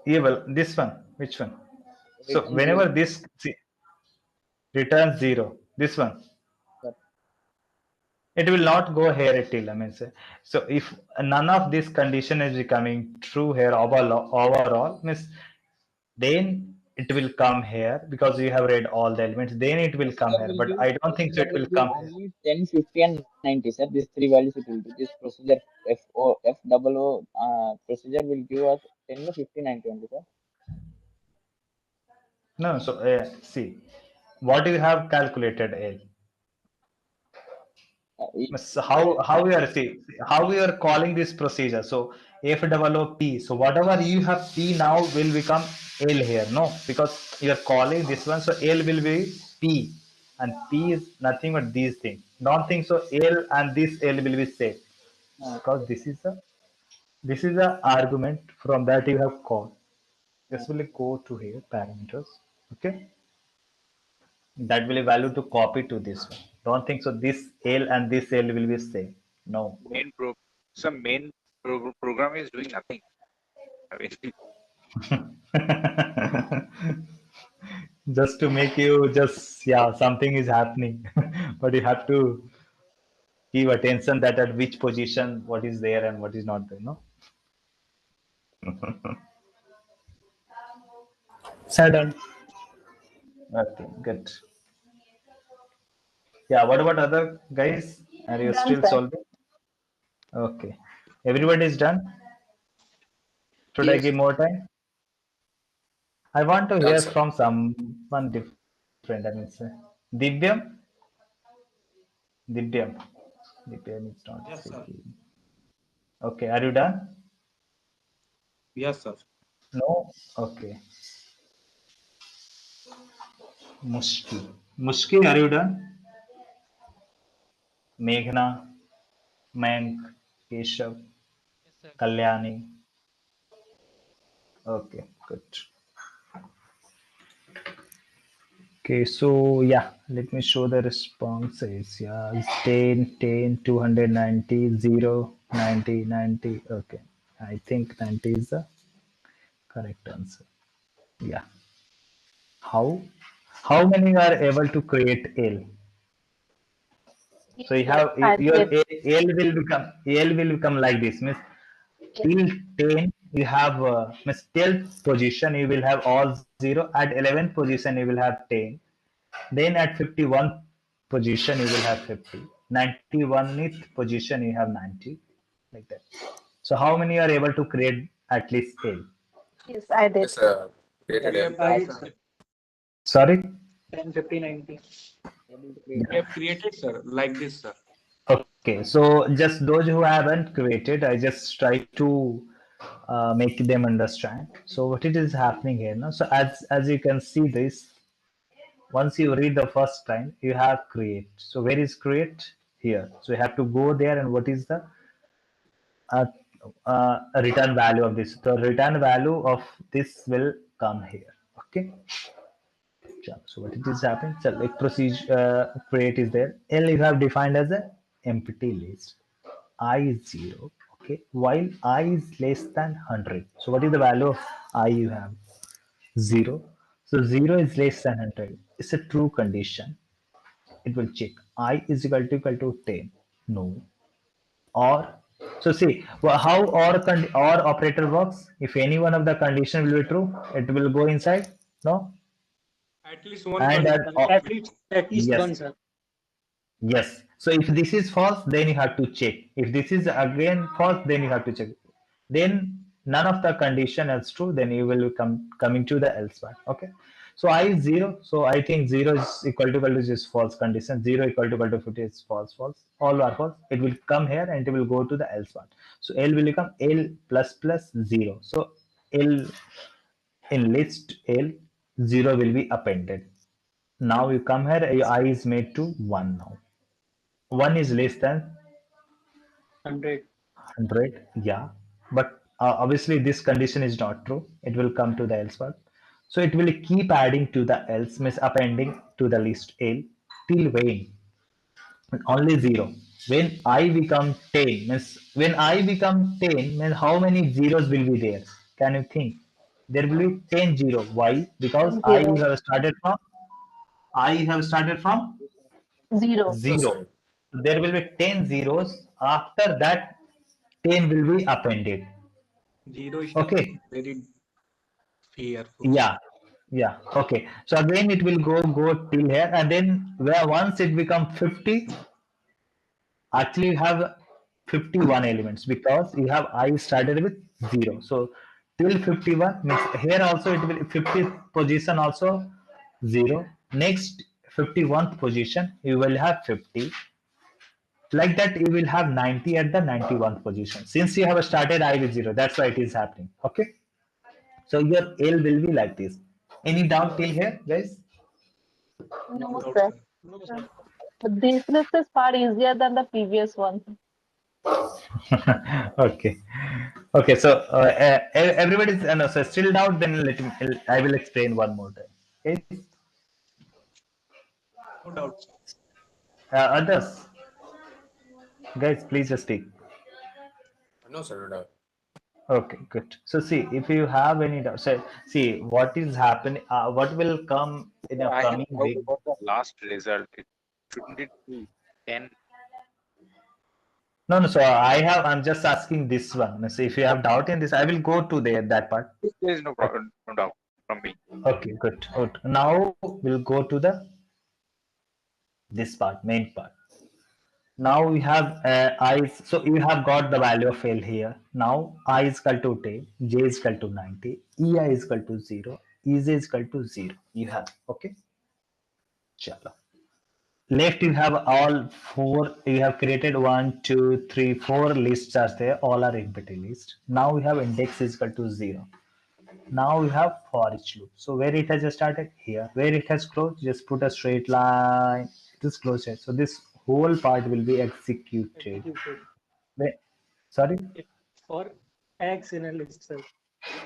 Speaker 1: evil, this one, which one? So,
Speaker 5: Return
Speaker 1: whenever
Speaker 5: 0.
Speaker 1: this returns 0, this one,
Speaker 5: Sir.
Speaker 1: it will not go here till, I mean, say. So, if none of this condition is becoming true here overall, means then it will come here because you have read all the elements, then it will come here, but I don't think so it will come here.
Speaker 5: Only 10, 50, and 90, sir. These three values it will do. This procedure FOO procedure will give us 10, 50, 90 only, sir.
Speaker 1: No, so see, what you have calculated L. How we are calling this procedure. So FOOP. So whatever you have P now will become L here. No, because you are calling this one. So L will be P, and P is nothing but these things. Don't think so. L and this L will be same because this is a argument from that you have called. This will go to here parameters. Okay. That will be value to copy to this one. Don't think so. This L and this L will be same. No.
Speaker 10: Some main program is doing nothing. I mean,
Speaker 1: just to make you something is happening, but you have to give attention that at which position what is there and what is not there. No.
Speaker 2: Done.
Speaker 1: Okay, good. Yeah. What about other guys? Are you
Speaker 4: Done,
Speaker 1: still
Speaker 4: sir.
Speaker 1: solving? Okay. Everybody is done. Should I
Speaker 8: Yes.
Speaker 1: give more time? I want to
Speaker 8: Done,
Speaker 1: hear
Speaker 8: sir.
Speaker 1: from someone different. I mean, say, Divyam. Divyam is not
Speaker 2: Yes, sir.
Speaker 1: speaking. Okay, are you done?
Speaker 2: Yes, sir.
Speaker 1: No? Okay. Mushki, are you done? Meghna, Mayank, Keshav,
Speaker 3: Yes, sir.
Speaker 1: Kalyani. Okay, good. Okay, so yeah, let me show the responses. Yeah, it's 10, 10, 290, 0, 90, 90. Okay, I think 90 is the correct answer. Yeah. How many are able to create L? So you have
Speaker 4: I
Speaker 1: your
Speaker 4: did.
Speaker 1: L will become like this. Means till 10 you have means 12th position you will have all 0. At 11th position you will have 10. Then at 51st position you will have 50. 91st position you have 90. Like that. So how many are able to create at least L?
Speaker 4: Yes, I did.
Speaker 8: Yes, created
Speaker 9: We
Speaker 8: a
Speaker 9: have done, sir.
Speaker 1: Sorry?
Speaker 2: 10, 50, 90.
Speaker 9: We have created, sir, like this, sir.
Speaker 1: Okay, so just those who haven't created, I just try to make them understand. So what it is happening here now? So as you can see this, once you read the first line, you have create. So where is create? Here. So you have to go there, and what is the uh, return value of this? The return value of this will come here. Okay. So what it is happening? So like procedure create is there. L you have defined as a empty list. I is 0. Okay. While I is less than 100. So what is the value of I you have? 0. So 0 is less than 100. It's a true condition. It will check I is equal to 10. No. Or so see how or operator works. If any one of the condition will be true, it will go inside. No.
Speaker 9: At least one
Speaker 1: And
Speaker 9: condition.
Speaker 2: At least
Speaker 1: yes.
Speaker 2: one, sir.
Speaker 1: Yes. So if this is false, then you have to check. If this is again false, then you have to check. Then none of the condition is true, then you will coming to the else part. Okay. So I is 0. So I think 0 is equal to is false condition. 0 equal to 50 is false. All are false. It will come here and it will go to the else part. So L will become L plus 0. So L in list L 0 will be appended. Now you come here, your I is made to 1 now. 1 is less than 100, yeah, but obviously this condition is not true. It will come to the else part. So it will keep adding to the else, means appending to the list L till when? Only 0. When I become 10, means when I become 10, means how many zeros will be there? Can you think? There will be 10 0. Why? Because I
Speaker 4: Zero.
Speaker 1: have started from
Speaker 4: 0.
Speaker 1: 0. There will be 10 zeros. After that, 10 will be appended.
Speaker 9: Zero is
Speaker 1: Okay.
Speaker 9: very fearful.
Speaker 1: Yeah. Yeah. Okay. So again, it will go till here, and then where once it become 50, actually you have 51 elements because you have I started with 0. So till 51 means here also it will 50th position also 0. Next 51st position you will have 50. Like that you will have 90 at the 91st position. Since you have started I with 0, that's why it is happening. Okay. So your L will be like this. Any doubt till here, guys?
Speaker 4: No,
Speaker 9: Doubt,
Speaker 4: sir.
Speaker 9: sir.
Speaker 4: But this list is far easier than the previous one.
Speaker 1: Okay. Okay. So everybody's no, so still doubt. Then let me. I will explain one more time. Okay.
Speaker 9: No doubt.
Speaker 1: Others, guys, please just speak.
Speaker 8: No, sir, no doubt.
Speaker 1: Okay, good. So see, if you have any doubt, so see what is happening. What will come in a
Speaker 10: I have
Speaker 1: coming
Speaker 10: doubt
Speaker 1: week?
Speaker 10: about the last result. Shouldn't it be 10?
Speaker 1: No, no. So I'm just asking this one. So if you have doubt in this, I will go to that part.
Speaker 10: There is no problem, no doubt from me.
Speaker 1: Okay, good. Good. Now we'll go to the this part, main part. Now we have I. So you have got the value of L here. Now I is equal to 10, J is equal to 90, EI is equal to 0, EZ is equal to 0. You have okay. Chalo. Left you have all four. You have created 1, 2, 3, 4 lists are there. All are empty list. Now we have index is equal to 0. Now we have for each loop. So where it has started here, where it has closed, just put a straight line. This close here. So this whole part will be executed. Sorry.
Speaker 2: For X in a list, sir.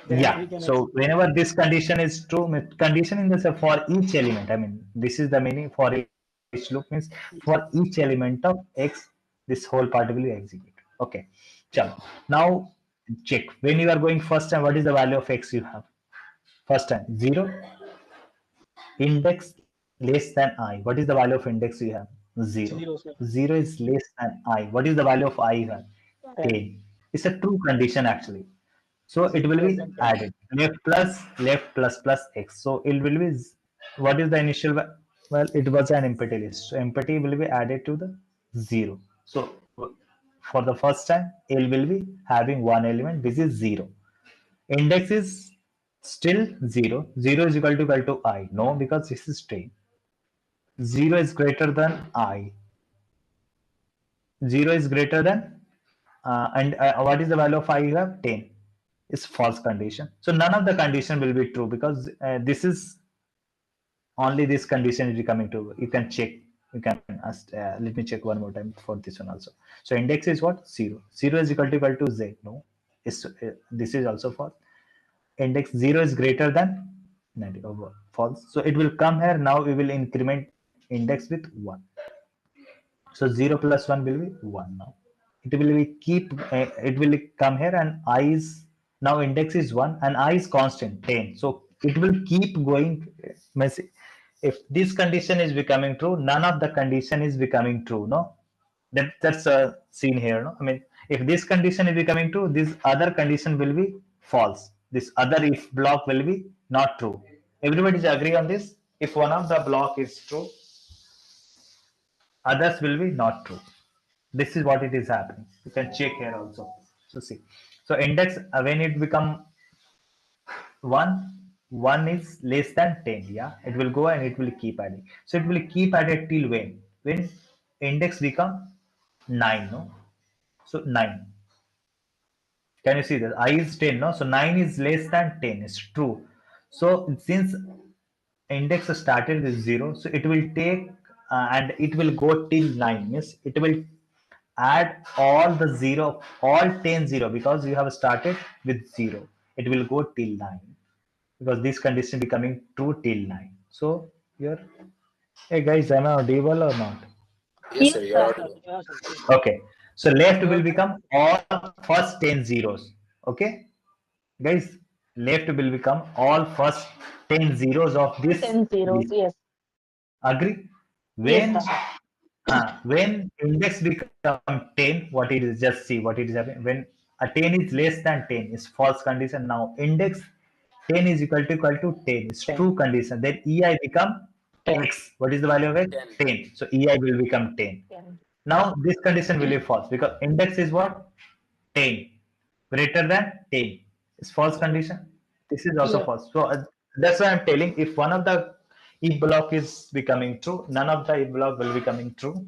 Speaker 1: Yeah. So whenever this condition is true, condition in this for each element. I mean, this is the meaning for each loop means for each element of X, this whole part will be executed. Okay. Chalo. Now check when you are going first time. What is the value of X you have? First time 0. Index less than I. What is the value of index you have? 0. 0 is less than I. What is the value of I you have? 10. It's a true condition actually. So it will be added left plus X. So it will be what is the initial? Well, it was an empty list. So empty will be added to the 0. So for the first time, L will be having one element. This is 0. Index is still 0. 0 is equal to I. No, because this is string. 0 is greater than I. 0 is greater than, and what is the value of I you have? 10 is false condition. So none of the condition will be true because this is only this condition is becoming true. You can check. You can ask, let me check one more time for this one also. So index is what? 0. 0 is equal to z. No, this is also false. Index 0 is greater than 90 over false. So it will come here. Now we will increment index with 1. So 0 plus 1 will be 1 now. It will be it will come here, and I is now index is 1 and I is constant 10. So it will keep going. If this condition is becoming true, none of the condition is becoming true. No, that's a scene here. No, I mean, if this condition is becoming true, this other condition will be false. This other if block will be not true. Everybody is agree on this? If one of the block is true, others will be not true. This is what it is happening. You can check here also. So see, so index when it become 1 is less than 10. Yeah, it will go and it will keep adding. So it will keep added till when index become 9. No, so 9. Can you see that I is 10? No, so 9 is less than 10 is true. So since index started with 0, so it will take and it will go till 9. Means it will add all the 0, all 10 0, because you have started with 0. It will go till 9 because this condition becoming true till 9. So here, hey guys, am I audible or not?
Speaker 8: Yes, sir. You're audible.
Speaker 1: Okay, so left will become all first 10 zeros. Okay, guys, left will become all first 10 zeros of this
Speaker 4: 10 zeros,
Speaker 1: list.
Speaker 4: yes.
Speaker 1: Agree?
Speaker 4: Yes,
Speaker 1: When index become 10, what it is, just see what it is happening. When a 10 is less than 10 is false condition. Now index 10 is equal to 10 is true condition. Then EI become x. What is the value of it? 10. So EI will become 10.
Speaker 4: 10.
Speaker 1: Now this condition will be false because index is what? 10. Greater than 10 is false condition. This is also false. So that's why I'm telling, if one of the if block is becoming true, none of the if block will be coming true.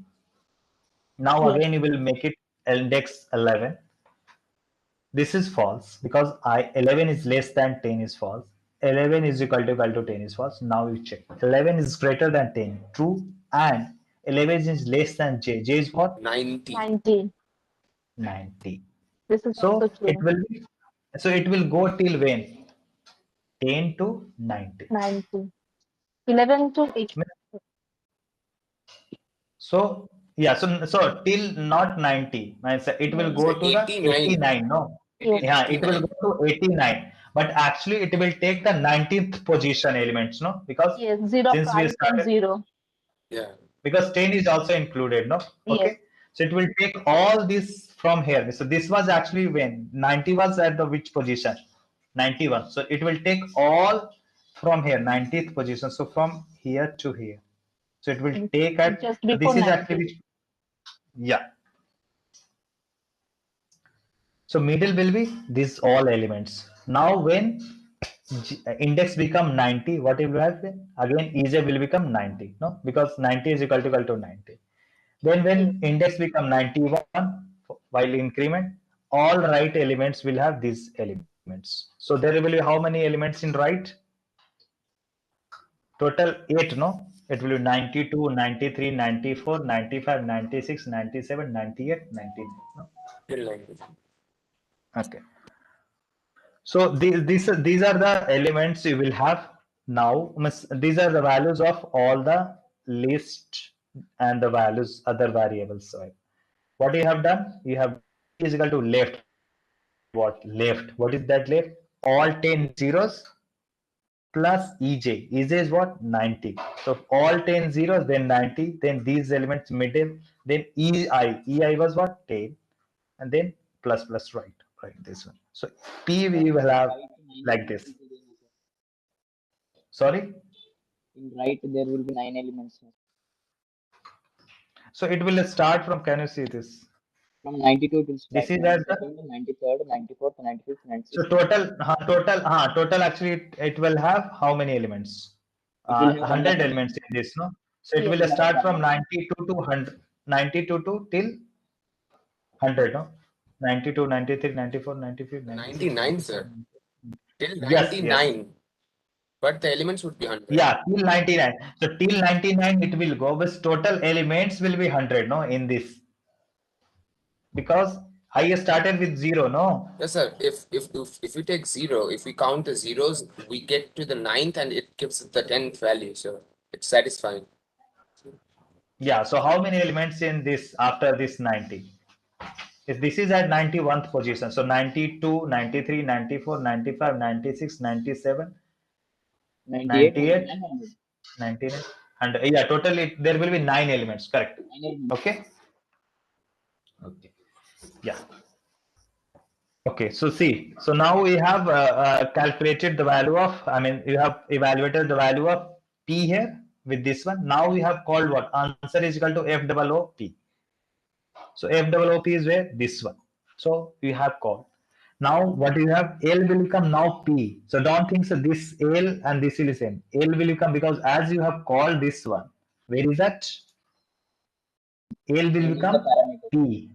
Speaker 1: Now again you will make it index 11. This is false because 11 is less than 10 is false. 11 is equal to 10 is false. Now you check. 11 is greater than 10, true, and 11 is less than j. J is what?
Speaker 8: 90.
Speaker 4: 90.
Speaker 1: 90.
Speaker 4: This is
Speaker 1: So
Speaker 4: also true.
Speaker 1: it will be, so it will go till when? 10 to 90.
Speaker 4: 90. 11 to 8.
Speaker 1: So yeah, so till not 90. It will go to the 89. No,
Speaker 4: Yes.
Speaker 1: yeah, it will go to 89. But actually, it will take the 19th position elements. No, because
Speaker 4: Yes, 0,
Speaker 1: since we
Speaker 4: 5,
Speaker 1: started,
Speaker 4: 0.
Speaker 8: Yeah.
Speaker 1: because 10 is also included. No, okay.
Speaker 4: Yes.
Speaker 1: So it will take all this from here. So this was actually when 90 was at the which position? 91. So it will take all from here, 90th position. So from here to here. So it will take at
Speaker 4: Just
Speaker 1: this
Speaker 4: before
Speaker 1: is
Speaker 4: 90.
Speaker 1: actually, yeah. So middle will be these all elements. Now when index become 90, what it will happen? Again, EJ will become 90. No, because 90 is equal to 90. Then when index become 91, while increment, all right elements will have these elements. So there will be how many elements in right? Total 8, no? It will be 92, 93, 94, 95, 96, 97, 98, 99. No?
Speaker 8: Till 90.
Speaker 1: Okay. So these are the elements you will have now. These are the values of all the list and the values other variables. So what you have done? You have is equal to left. What left? What is that left? All 10 zeros plus EJ. EJ is what? 90. So all 10 zeros, then 90, then these elements middle, then EI. EI was what? 10. And then plus right this one. So P we will have like this. Sorry?
Speaker 11: In right, there will be 9 elements.
Speaker 1: So it will start from, can you see this?
Speaker 11: From 92 it will start.
Speaker 1: This is at the
Speaker 11: 93rd, 94th, 95th, 96th.
Speaker 1: so total actually it will have how many elements?
Speaker 11: It will have
Speaker 1: 100 elements in this, no? So it will start from 92 to 100, 92 to till 100, no? 92, 93, 94, 95, 96.
Speaker 8: 99, sir. Till
Speaker 1: Yes,
Speaker 8: 99. But the elements would be 100.
Speaker 1: Yeah, till 99. So till 99 it will go, but total elements will be 100, no, in this. Because I started with 0, no?
Speaker 8: Yes, sir. If we take 0, if we count the zeros, we get to the 9th and it gives the 10th value. So it's satisfying.
Speaker 1: Yeah, so how many elements in this after this 90? If this is at 91st position, so 92, 93, 94, 95, 96, 97,
Speaker 11: 98,
Speaker 1: 98,
Speaker 11: 99,
Speaker 1: 99, and yeah, totally there will be 9 elements, correct?
Speaker 11: 100.
Speaker 1: Okay. Okay. Yeah. Okay, so see, so now we have calculated the value of, I mean, you have evaluated the value of P here with this one. Now we have called what? Answer is equal to FOOP. So FOOP is where? This one. So we have called. Now what you have? L will become now P. So don't think so this L and this will be same. L will become, because as you have called this one, where is that? L will become P.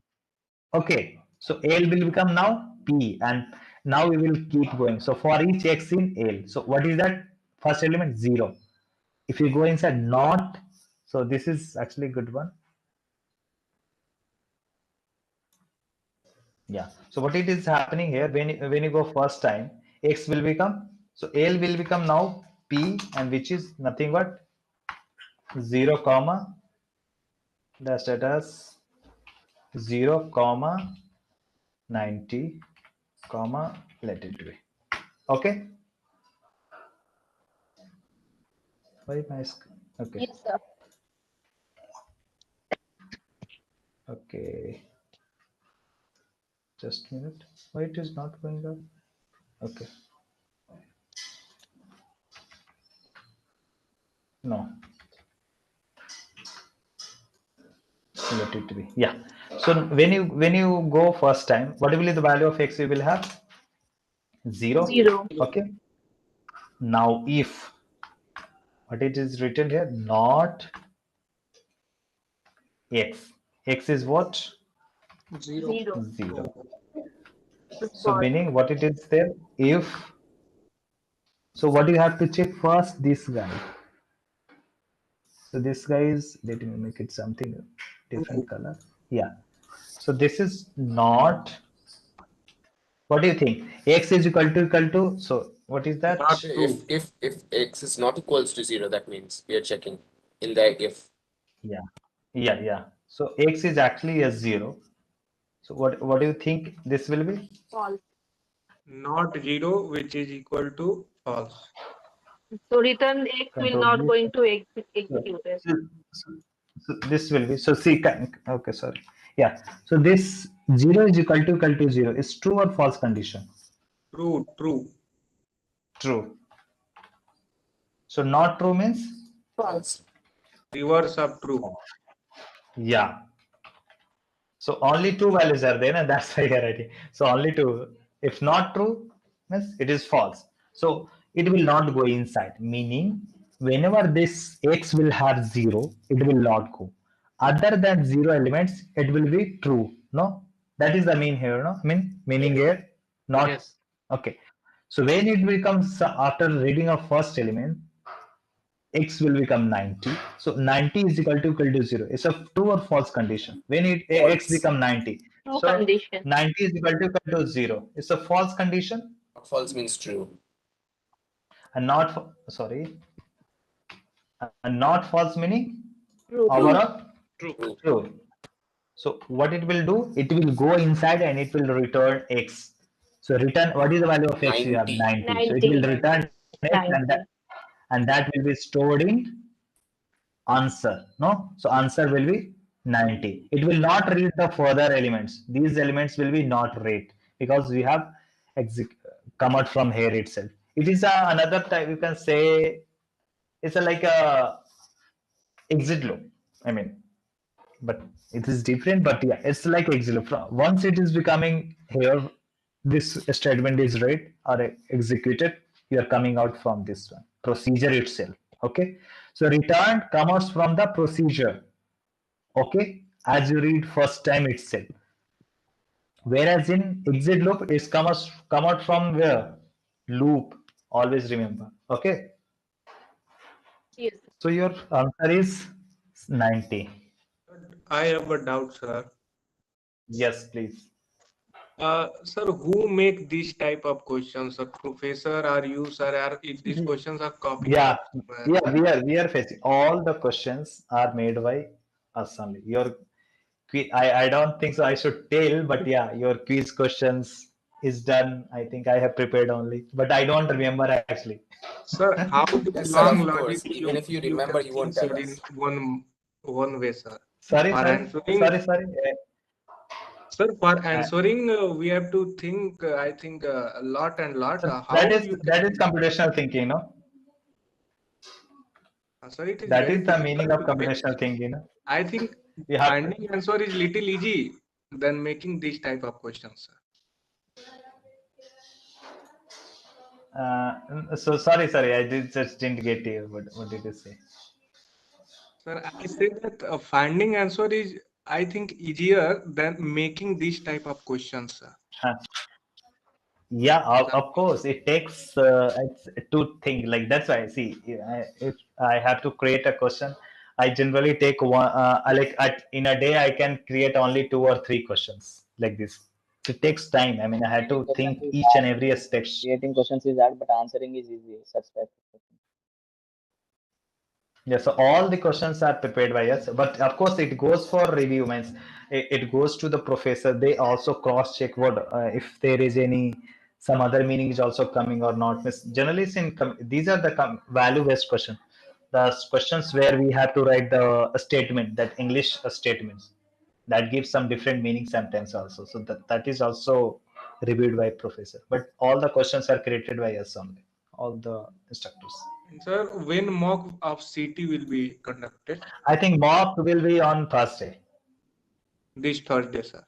Speaker 1: Okay, so L will become now P, and now we will keep going. So for each X in L, so what is that first element? 0. If you go inside not, so this is actually a good one. Yeah, so what it is happening here, when you go first time, X will become, so L will become now P, and which is nothing but 0 comma dash as 0 comma 90 comma let it be. Okay, why my screen? Okay.
Speaker 4: Yes, sir.
Speaker 1: Okay, just a minute. Why it is not going up? Okay, no, let it be. Yeah, so when you go first time, what will be the value of X? You will have 0.
Speaker 4: 0.
Speaker 1: Okay, now if what it is written here, not X, X is what?
Speaker 2: 0.
Speaker 1: 0. So meaning what it is there, if, so what you have to check first, this guy. So this guy is, let me make it something different color. Yeah, so this is not, what do you think? X is equal to, so what is that?
Speaker 9: Not true.
Speaker 8: If X is not equals to 0, that means we are checking in the if.
Speaker 1: Yeah. So X is actually a 0. So what do you think this will be?
Speaker 4: False.
Speaker 9: Not 0, which is equal to false.
Speaker 4: So return X will
Speaker 1: Control
Speaker 4: not
Speaker 1: V.
Speaker 4: going to execute it.
Speaker 1: So this will be, so see, okay, sorry. Yeah, so this 0 is equal to 0 is true or false condition?
Speaker 9: True.
Speaker 1: True. So not true means?
Speaker 4: False.
Speaker 9: Reverse of true.
Speaker 1: Yeah. So only 2 values are there, and that's why you're writing. So only 2. If not true, means it is false. So it will not go inside, meaning whenever this X will have 0, it will not go. Other than 0 elements, it will be true. No, that is the mean here. No, meaning here, not.
Speaker 9: Yes.
Speaker 1: Okay. So when it becomes, after reading of first element, X will become 90. So 90 is equal to 0. It's a true or false condition. When X become 90.
Speaker 4: True
Speaker 1: So
Speaker 4: condition.
Speaker 1: 90 is equal to 0. It's a false condition.
Speaker 8: False means true.
Speaker 1: And not, sorry. And not false meaning?
Speaker 4: True.
Speaker 1: True. So what it will do? It will go inside and it will return X. So return, what is the value of X? You have 90. So it will return X, and that will be stored in answer. No, so answer will be 90. It will not read the further elements. These elements will be not read because we have come out from here itself. It is another type, you can say, it's like a exit loop. I mean, but it is different, but yeah, it's like exit loop. Once it is becoming here, this statement is read or executed, you are coming out from this one procedure itself. Okay, so return comes from the procedure. Okay, as you read first time itself. Whereas in exit loop, it's come out from where? Loop. Always remember. Okay.
Speaker 4: Yes.
Speaker 1: So your answer is 90.
Speaker 9: I have a doubt, sir.
Speaker 1: Yes, please.
Speaker 9: Sir, who make these type of questions? A professor or you, sir? Are if these questions are copied
Speaker 1: Yeah,
Speaker 9: from somewhere?
Speaker 1: yeah, we are facing all the questions are made by us only. I don't think so I should tell, but yeah, your quiz questions is done. I think I have prepared only, but I don't remember actually.
Speaker 9: Sir, how
Speaker 8: Yes, sir,
Speaker 9: long
Speaker 8: of
Speaker 9: logic
Speaker 8: course. Even if you remember,
Speaker 9: have
Speaker 8: you won't tell
Speaker 9: answered in
Speaker 8: us.
Speaker 9: one way, sir?
Speaker 1: Sorry,
Speaker 9: For
Speaker 1: sorry,
Speaker 9: answering,
Speaker 1: sorry.
Speaker 9: sir, for answering, we have to think. I think a lot and lot.
Speaker 1: So
Speaker 9: How you
Speaker 1: that is
Speaker 9: can?
Speaker 1: computational thinking, no?
Speaker 9: Sir, it is
Speaker 1: That
Speaker 9: very
Speaker 1: is the meaning
Speaker 9: difficult
Speaker 1: of
Speaker 9: to make.
Speaker 1: computational thinking, no?
Speaker 9: I think
Speaker 1: You have to,
Speaker 9: finding answer is little easy than making these type of questions, sir.
Speaker 1: so sorry, I just didn't get you. What did you say?
Speaker 9: Sir, I say that finding answer is, I think, easier than making these type of questions, sir.
Speaker 1: Huh. Yeah, of course, it takes to think like that's why. See, if I have to create a question, I generally take one. In a day, I can create only 2 or 3 questions like this. It takes time. I mean, I had to
Speaker 11: Questions
Speaker 1: think
Speaker 11: is
Speaker 1: each and
Speaker 11: hard.
Speaker 1: every aspect.
Speaker 11: Creating questions is hard, but answering is easy. Such type of question.
Speaker 1: Yeah, so all the questions are prepared by us, but of course it goes for review. Means it goes to the professor. They also cross check what if there is any some other meaning is also coming or not. Means generally, these are the value based questions. The questions where we have to write a statement, that English statements that gives some different meaning sometimes also. So that is also reviewed by professor. But all the questions are created by us only, all the instructors.
Speaker 9: And sir, when mock of CT will be conducted?
Speaker 1: I think mock will be on Thursday.
Speaker 9: This Thursday, sir.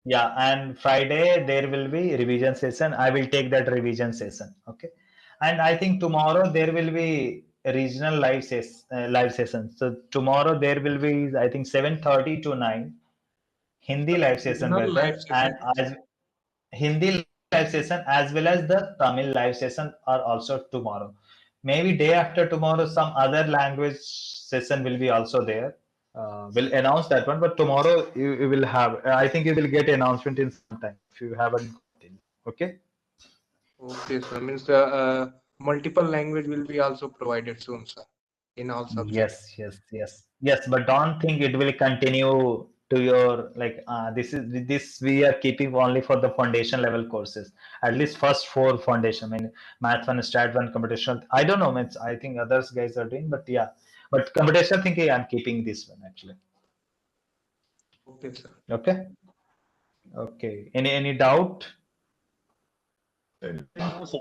Speaker 1: Yeah, and Friday there will be revision session. I will take that revision session. Okay, and I think tomorrow there will be a regional live session. So tomorrow there will be, I think, 7:30 to 9 Hindi live session
Speaker 9: Regional
Speaker 1: by
Speaker 9: live
Speaker 1: there, and
Speaker 9: session.
Speaker 1: as Hindi live session as well as the Tamil live session are also tomorrow. Maybe day after tomorrow, some other language session will be also there. We'll announce that one, but tomorrow you will have. I think you will get announcement in some time if you haven't gotten. Okay.
Speaker 9: Okay, sir. Means multiple language will be also provided soon, sir, in all subjects.
Speaker 1: Yes. But don't think it will continue to your like this we are keeping only for the foundation level courses. At least first 4 foundation. I mean, math one, stat one, computational. I don't know. Means I think others guys are doing, but yeah. But computational thinking, I'm keeping this one actually.
Speaker 9: Okay, sir.
Speaker 1: Okay. Okay. Any doubt?
Speaker 11: No, sir.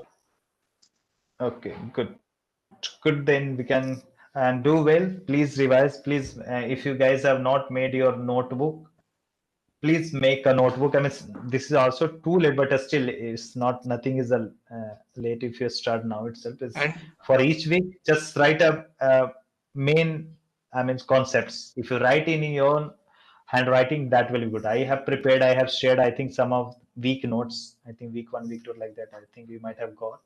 Speaker 1: Okay. Good. Then we can and do well. Please revise. Please, if you guys have not made your notebook, please make a notebook. I mean, this is also too late, but still, it's not. Nothing is late if you start now itself. Is
Speaker 9: And
Speaker 1: for each week, just write a main. I mean, concepts. If you write in your own handwriting, that will be good. I have prepared. I have shared. I think some of week notes. I think week 1, week 2, like that. I think we might have got.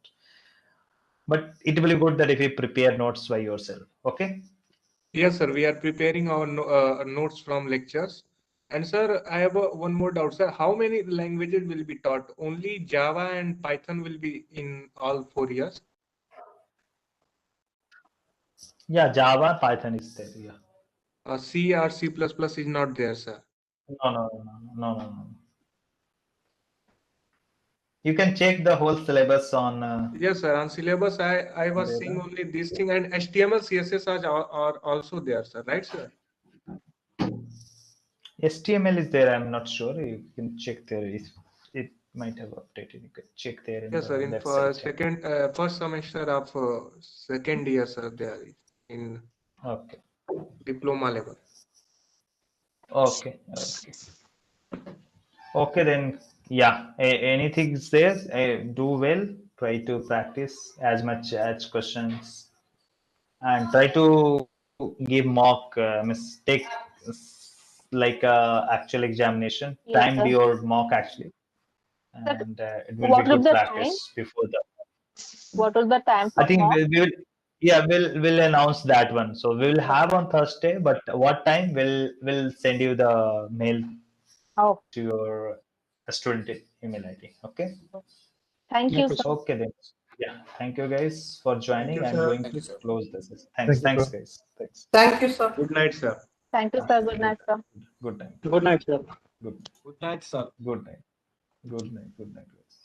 Speaker 1: But it will be good that if you prepare notes by yourself. Okay.
Speaker 9: yes, sir, we are preparing our notes from lectures. And sir, I have one more doubt, sir. How many languages will be taught? Only Java and Python will be in all 4 years?
Speaker 1: Yeah, Java, Python is there. Yeah.
Speaker 9: C or C++ is not there, sir.
Speaker 1: No. You can check the whole syllabus on.
Speaker 9: Yes, sir. On syllabus, I was seeing only this thing, and HTML, CSS are also there, sir. Right, sir?
Speaker 1: HTML is there. I'm not sure. You can check there. It might have updated. You can check there in
Speaker 9: Yes, sir.
Speaker 1: the
Speaker 9: In
Speaker 1: website.
Speaker 9: first semester of second year, sir, there in
Speaker 1: Okay.
Speaker 9: diploma level.
Speaker 1: Okay. Okay, then. Yeah. Anything is there? Do well. Try to practice as much as questions and try to give mock mistake like actual examination,
Speaker 4: Yes,
Speaker 1: timed
Speaker 4: sir.
Speaker 1: your mock actually,
Speaker 4: Sir,
Speaker 1: and it will be
Speaker 4: what was
Speaker 1: good
Speaker 4: the time?
Speaker 1: practice before the.
Speaker 4: What was the time
Speaker 1: I
Speaker 4: for
Speaker 1: think
Speaker 4: mock?
Speaker 1: we'll announce that one. So we'll have on Thursday, but what time we'll send you the mail
Speaker 4: Oh,
Speaker 1: to your student email ID. Okay.
Speaker 4: thank you, sir.
Speaker 1: Okay then. Yeah. Thank you guys for joining.
Speaker 2: you,
Speaker 1: I'm
Speaker 2: sir.
Speaker 1: going
Speaker 8: Thank
Speaker 1: to
Speaker 8: you, sir.
Speaker 1: close this.
Speaker 12: Thank you,
Speaker 1: Thanks
Speaker 12: sir.
Speaker 1: guys. Thanks.
Speaker 7: Thank you, sir.
Speaker 9: Good night, sir.
Speaker 4: Thank you, sir. Good night, sir.
Speaker 1: Good night.
Speaker 12: Good night, sir.
Speaker 1: Good.
Speaker 2: Good night, sir.
Speaker 1: Good night. Good night. Good night, guys.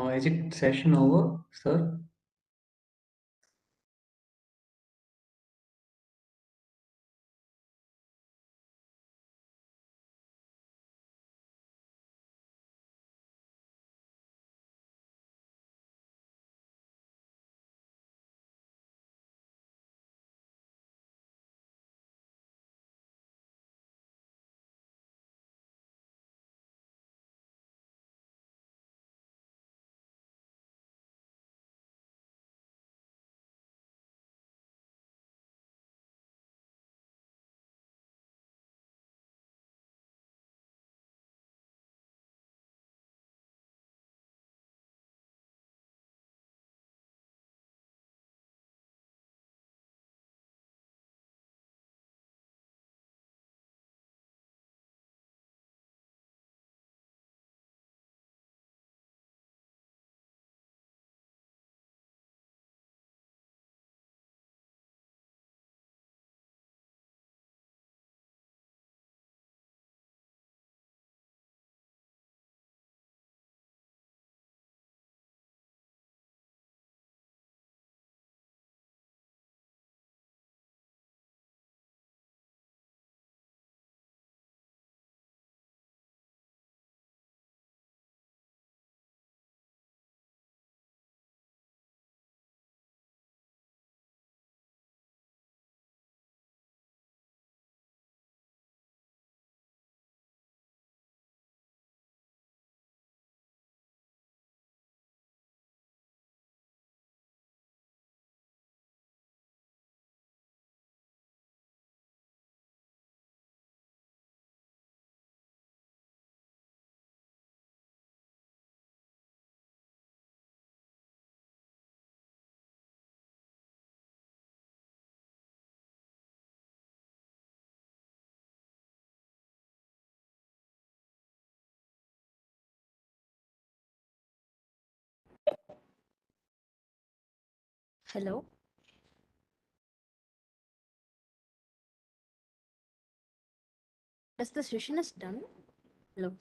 Speaker 12: Is it session over, sir?
Speaker 6: Hello. As the session is done. Hello.